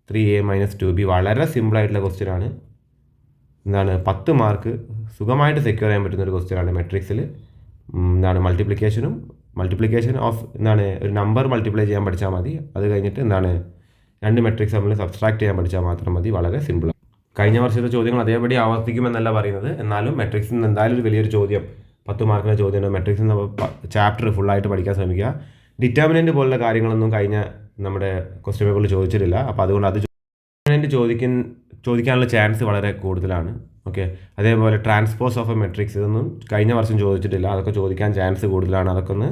3a - 2b. വളരെ സിമ്പിളായിട്ടുള്ള ക്വസ്റ്റ്യൻ ആണ്. എന്താണ്, 10 മാർക്ക് സുഖമായിട്ട് സെക്യൂർ ചെയ്യാൻ പറ്റുന്ന ഒരു ക്വസ്റ്റ്യൻ ആണ്. മെട്രിക്സിൽ എന്താണ് മൾട്ടിപ്ലിക്കേഷൻ ഓഫ് എന്താണ് ഒരു നമ്പർ മൾട്ടിപ്ലൈ ചെയ്യാൻ പഠിച്ചാൽ മതി. അത് കഴിഞ്ഞിട്ട് എന്താണ് 2 മെട്രിക്സ് തമ്മിൽ സബ്സ്ട്രാക്ട് ചെയ്യാൻ പഠിച്ചാൽ മാത്രം മതി. വളരെ സിമ്പിളാണ്. കഴിഞ്ഞ വർഷത്തെ ചോദ്യങ്ങൾ അതേപടി ആവർത്തിക്കുമെന്നല്ല പറയുന്നത്, എന്നാലും മെട്രിക്സിൽ നിന്ന് എന്തായാലും ഒരു വലിയൊരു ചോദ്യം, 10 മാർക്കിൻ്റെ ചോദ്യമാണ്. മെട്രിക്സിൽ നിന്ന് ചാപ്റ്റർ ഫുള്ളായിട്ട് പഠിക്കാൻ ശ്രമിക്കുക. ഡിറ്റർമിനൻ്റ് പോലുള്ള കാര്യങ്ങളൊന്നും കഴിഞ്ഞ നമ്മുടെ ക്വസ്റ്റ്യൻ പേപ്പറിൽ ചോദിച്ചിട്ടില്ല. അപ്പോൾ അതുകൊണ്ട് അത് ഡിറ്റർമിനൻ്റ് ചോദിക്കാനുള്ള ചാൻസ് വളരെ കൂടുതലാണ്. ഓക്കെ, അതേപോലെ ട്രാൻസ്പോസ് ഓഫ് എ മെട്രിക്സ്, ഇതൊന്നും കഴിഞ്ഞ വർഷം ചോദിച്ചിട്ടില്ല. അതൊക്കെ ചോദിക്കാൻ ചാൻസ് കൂടുതലാണ്. അതൊക്കെ ഒന്ന്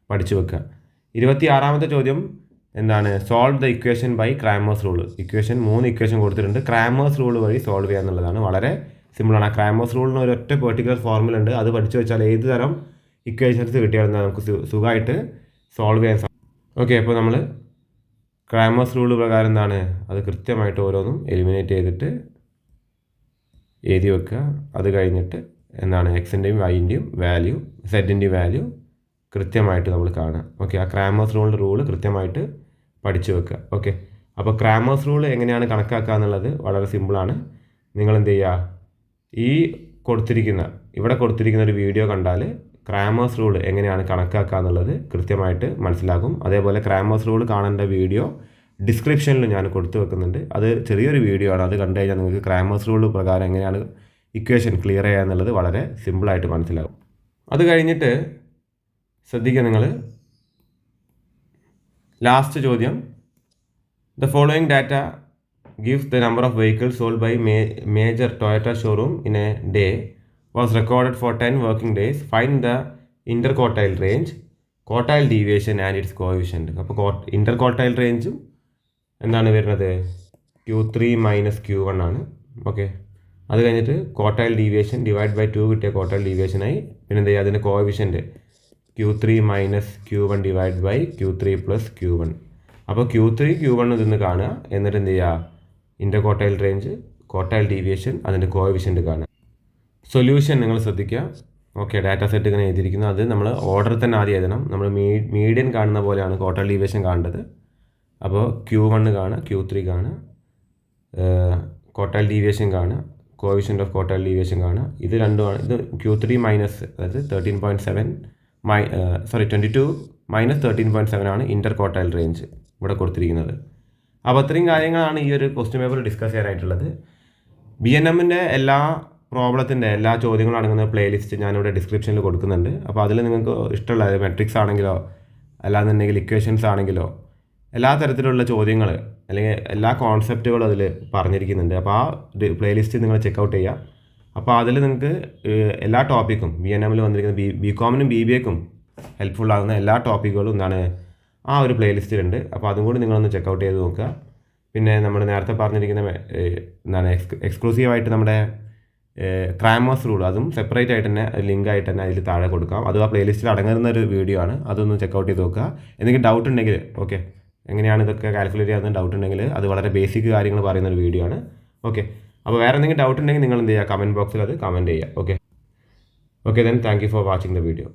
പഠിച്ചു വെക്കുക. 26ാമത്തെ ചോദ്യം എന്താണ്, solve the equation by Cramer's rule. 3 equation കൊടുത്തിട്ടുണ്ട്. ക്രാമേഴ്സ് റൂൾ വഴി സോൾവ് ചെയ്യുക എന്നുള്ളതാണ്. വളരെ സിമ്പിളാണ്. ആ ക്രാമേഴ്സ് റൂളിന് ഒരൊറ്റ പെർട്ടിക്കുലർ ഫോർമുല ഉണ്ട്. അത് പഠിച്ചു വെച്ചാൽ ഏത് തരം ഇക്വേഷൻസ് കിട്ടിയാലും നമുക്ക് സുഖമായിട്ട് സോൾവ് ചെയ്യാൻ സാധിക്കും. ഓക്കെ, അപ്പോൾ നമ്മൾ ക്രാമേഴ്സ് റൂൾ പ്രകാരം എന്താണ്, അത് കൃത്യമായിട്ട് ഓരോന്നും എലിമിനേറ്റ് ചെയ്തിട്ട് എഴുതി വെക്കുക. അത് കഴിഞ്ഞിട്ട് എന്താണ് എക്സിൻ്റെയും വൈൻ്റെയും വാല്യൂ, സെഡിൻ്റെയും വാല്യൂ കൃത്യമായിട്ട് നമ്മൾ കാണുക. ഓക്കെ, ആ ക്രാമേഴ്സ് റൂള് കൃത്യമായിട്ട് പഠിച്ചു വെക്കുക. ഓക്കെ, അപ്പോൾ ക്രാമേഴ്സ് റൂൾ എങ്ങനെയാണ് കണക്കാക്കുക എന്നുള്ളത് വളരെ സിമ്പിളാണ്. നിങ്ങൾ എന്ത് ചെയ്യുക, ഇവിടെ കൊടുത്തിരിക്കുന്ന ഒരു വീഡിയോ കണ്ടാൽ ക്രാമേഴ്സ് റൂൾ എങ്ങനെയാണ് കണക്കാക്കുക എന്നുള്ളത് കൃത്യമായിട്ട് മനസ്സിലാകും. അതേപോലെ ക്രാമേഴ്സ് റൂൾ കാണേണ്ട വീഡിയോ ഡിസ്ക്രിപ്ഷനിൽ ഞാൻ കൊടുത്തു വെക്കുന്നുണ്ട്. അത് ചെറിയൊരു വീഡിയോ ആണ്. അത് കണ്ടു കഴിഞ്ഞാൽ നിങ്ങൾക്ക് ക്രാമേഴ്സ് റൂൾ പ്രകാരം എങ്ങനെയാണ് ഇക്വേഷൻ ക്ലിയർ ചെയ്യുക എന്നുള്ളത് വളരെ സിമ്പിളായിട്ട് മനസ്സിലാവും. അത് കഴിഞ്ഞിട്ട് ശ്രദ്ധിക്കുക നിങ്ങൾ, ലാസ്റ്റ് ചോദ്യം, the following data gives the number of vehicles sold by major Toyota showroom in a day was recorded for 10 working days. Find the interquartile range, quartile deviation and its coefficient. അപ്പോൾ interquartile റേഞ്ചും എന്താണ് വരുന്നത്, Q3 - Q1 ആണ്. ഓക്കെ, അത് കഴിഞ്ഞിട്ട് ക്വാർട്ടൈൽ ഡീവിയേഷൻ ഡിവൈഡ് ബൈ 2 കിട്ടിയ ക്വാർട്ടൈൽ ഡീവിയേഷനായി. പിന്നെ എന്ത് ചെയ്യുക, അതിൻ്റെ coefficient Q3 - Q1 divide by Q3 + Q1. അപ്പോൾ Q3 Q1 ഇതൊന്ന് കാണുക. എന്നിട്ട് എന്ത് ചെയ്യുക, ഇൻ്റർക്വാർട്ടൈൽ റേഞ്ച്, ക്വാർട്ടൈൽ ഡീവിയേഷൻ, അതിൻ്റെ കോഎഫിഷ്യൻറ്റ് കാണുക. സൊല്യൂഷൻ നിങ്ങൾ ശ്രദ്ധിക്കുക. ഓക്കെ, ഡാറ്റ സെറ്റ് ഇങ്ങനെ എഴുതിയിരിക്കുന്നു. അത് നമ്മൾ ഓർഡർ തന്നെ ആദ്യം എഴുതണം. നമ്മൾ മീഡിയൻ കാണുന്ന പോലെയാണ് ക്വാർട്ടൈൽ ഡീവിയേഷൻ കാണേണ്ടത്. അപ്പോൾ Q1 കാണുക, Q3 കാണുക, ക്വാർട്ടൈൽ ഡീവിയേഷൻ കാണുക, കോഎഫിഷ്യൻ്റ് ഓഫ് ക്വാർട്ടൈൽ ഡീവിയേഷൻ കാണുക. ഇത് രണ്ടുമാണ്. ഇത് Q3 മൈനസ്, അതായത് 13.7 22 - 13.7 ആണ് ഇൻ്റർ ക്വാർട്ടൈൽ റേഞ്ച് ഇവിടെ കൊടുത്തിരിക്കുന്നത്. അപ്പോൾ അത്രയും കാര്യങ്ങളാണ് ഈ ഒരു ക്വസ്റ്റ്യൻ പേപ്പറിൽ ഡിസ്കസ് ചെയ്യാനായിട്ടുള്ളത്. BNMൻ്റെ എല്ലാ പ്രോബ്ലത്തിൻ്റെ എല്ലാ ചോദ്യങ്ങളും അടങ്ങുന്ന പ്ലേലിസ്റ്റ് ഞാനിവിടെ ഡിസ്ക്രിപ്ഷനിൽ കൊടുക്കുന്നുണ്ട്. അപ്പോൾ അതിൽ നിങ്ങൾക്ക് ഇഷ്ടമുള്ള മെട്രിക്സ് ആണെങ്കിലോ അല്ലാന്നുണ്ടെങ്കിൽ ഇക്വേഷൻസ് ആണെങ്കിലോ എല്ലാ തരത്തിലുള്ള ചോദ്യങ്ങൾ അല്ലെങ്കിൽ എല്ലാ കോൺസെപ്റ്റുകളും അതിൽ പറഞ്ഞിരിക്കുന്നുണ്ട്. അപ്പോൾ ആ പ്ലേലിസ്റ്റ് നിങ്ങൾ ചെക്കൗട്ട് ചെയ്യുക. അപ്പോൾ അതിൽ നിങ്ങൾക്ക് എല്ലാ ടോപ്പിക്കും BNMൽ വന്നിരിക്കുന്ന BCOMനും BBAക്കും ഹെൽപ്ഫുൾ ആകുന്ന എല്ലാ ടോപ്പിക്കുകളും എന്താണ് ആ ഒരു പ്ലേലിസ്റ്റിലുണ്ട്. അപ്പോൾ അതും കൂടി നിങ്ങളൊന്ന് ചെക്കൗട്ട് ചെയ്ത് നോക്കുക. പിന്നെ നമ്മൾ നേരത്തെ പറഞ്ഞിരിക്കുന്ന എന്താണ് എക്സ്ക്ലൂസീവായിട്ട് നമ്മുടെ ക്രാമേഴ്സ് റൂൾ, അതും സെപ്പറേറ്റ് ആയിട്ട് തന്നെ ലിങ്ക് ആയിട്ട് തന്നെ അതിൽ താഴെ കൊടുക്കാം. അതും ആ പ്ലേലിസ്റ്റിൽ അടങ്ങുന്ന ഒരു വീഡിയോ ആണ്. അതൊന്ന് ചെക്കൗട്ട് ചെയ്ത് നോക്കുക. എന്തെങ്കിലും ഡൗട്ട് ഉണ്ടെങ്കിൽ, ഓക്കെ, എങ്ങനെയാണ് ഇതൊക്കെ കാൽക്കുലേറ്റ് ചെയ്യാൻ ഡൗട്ട് ഉണ്ടെങ്കിൽ അത് വളരെ ബേസിക് കാര്യങ്ങൾ പറയുന്ന ഒരു വീഡിയോ ആണ്. ഓക്കെ, അപ്പോൾ വേറെ എന്തെങ്കിലും ഡൗട്ട് ഉണ്ടെങ്കിൽ നിങ്ങൾ എന്ത് ചെയ്യുക, കമൻറ്റ് ബോക്സിൽ അത് കമൻറ്റ് ചെയ്യുക. Okay, then thank you for watching the video.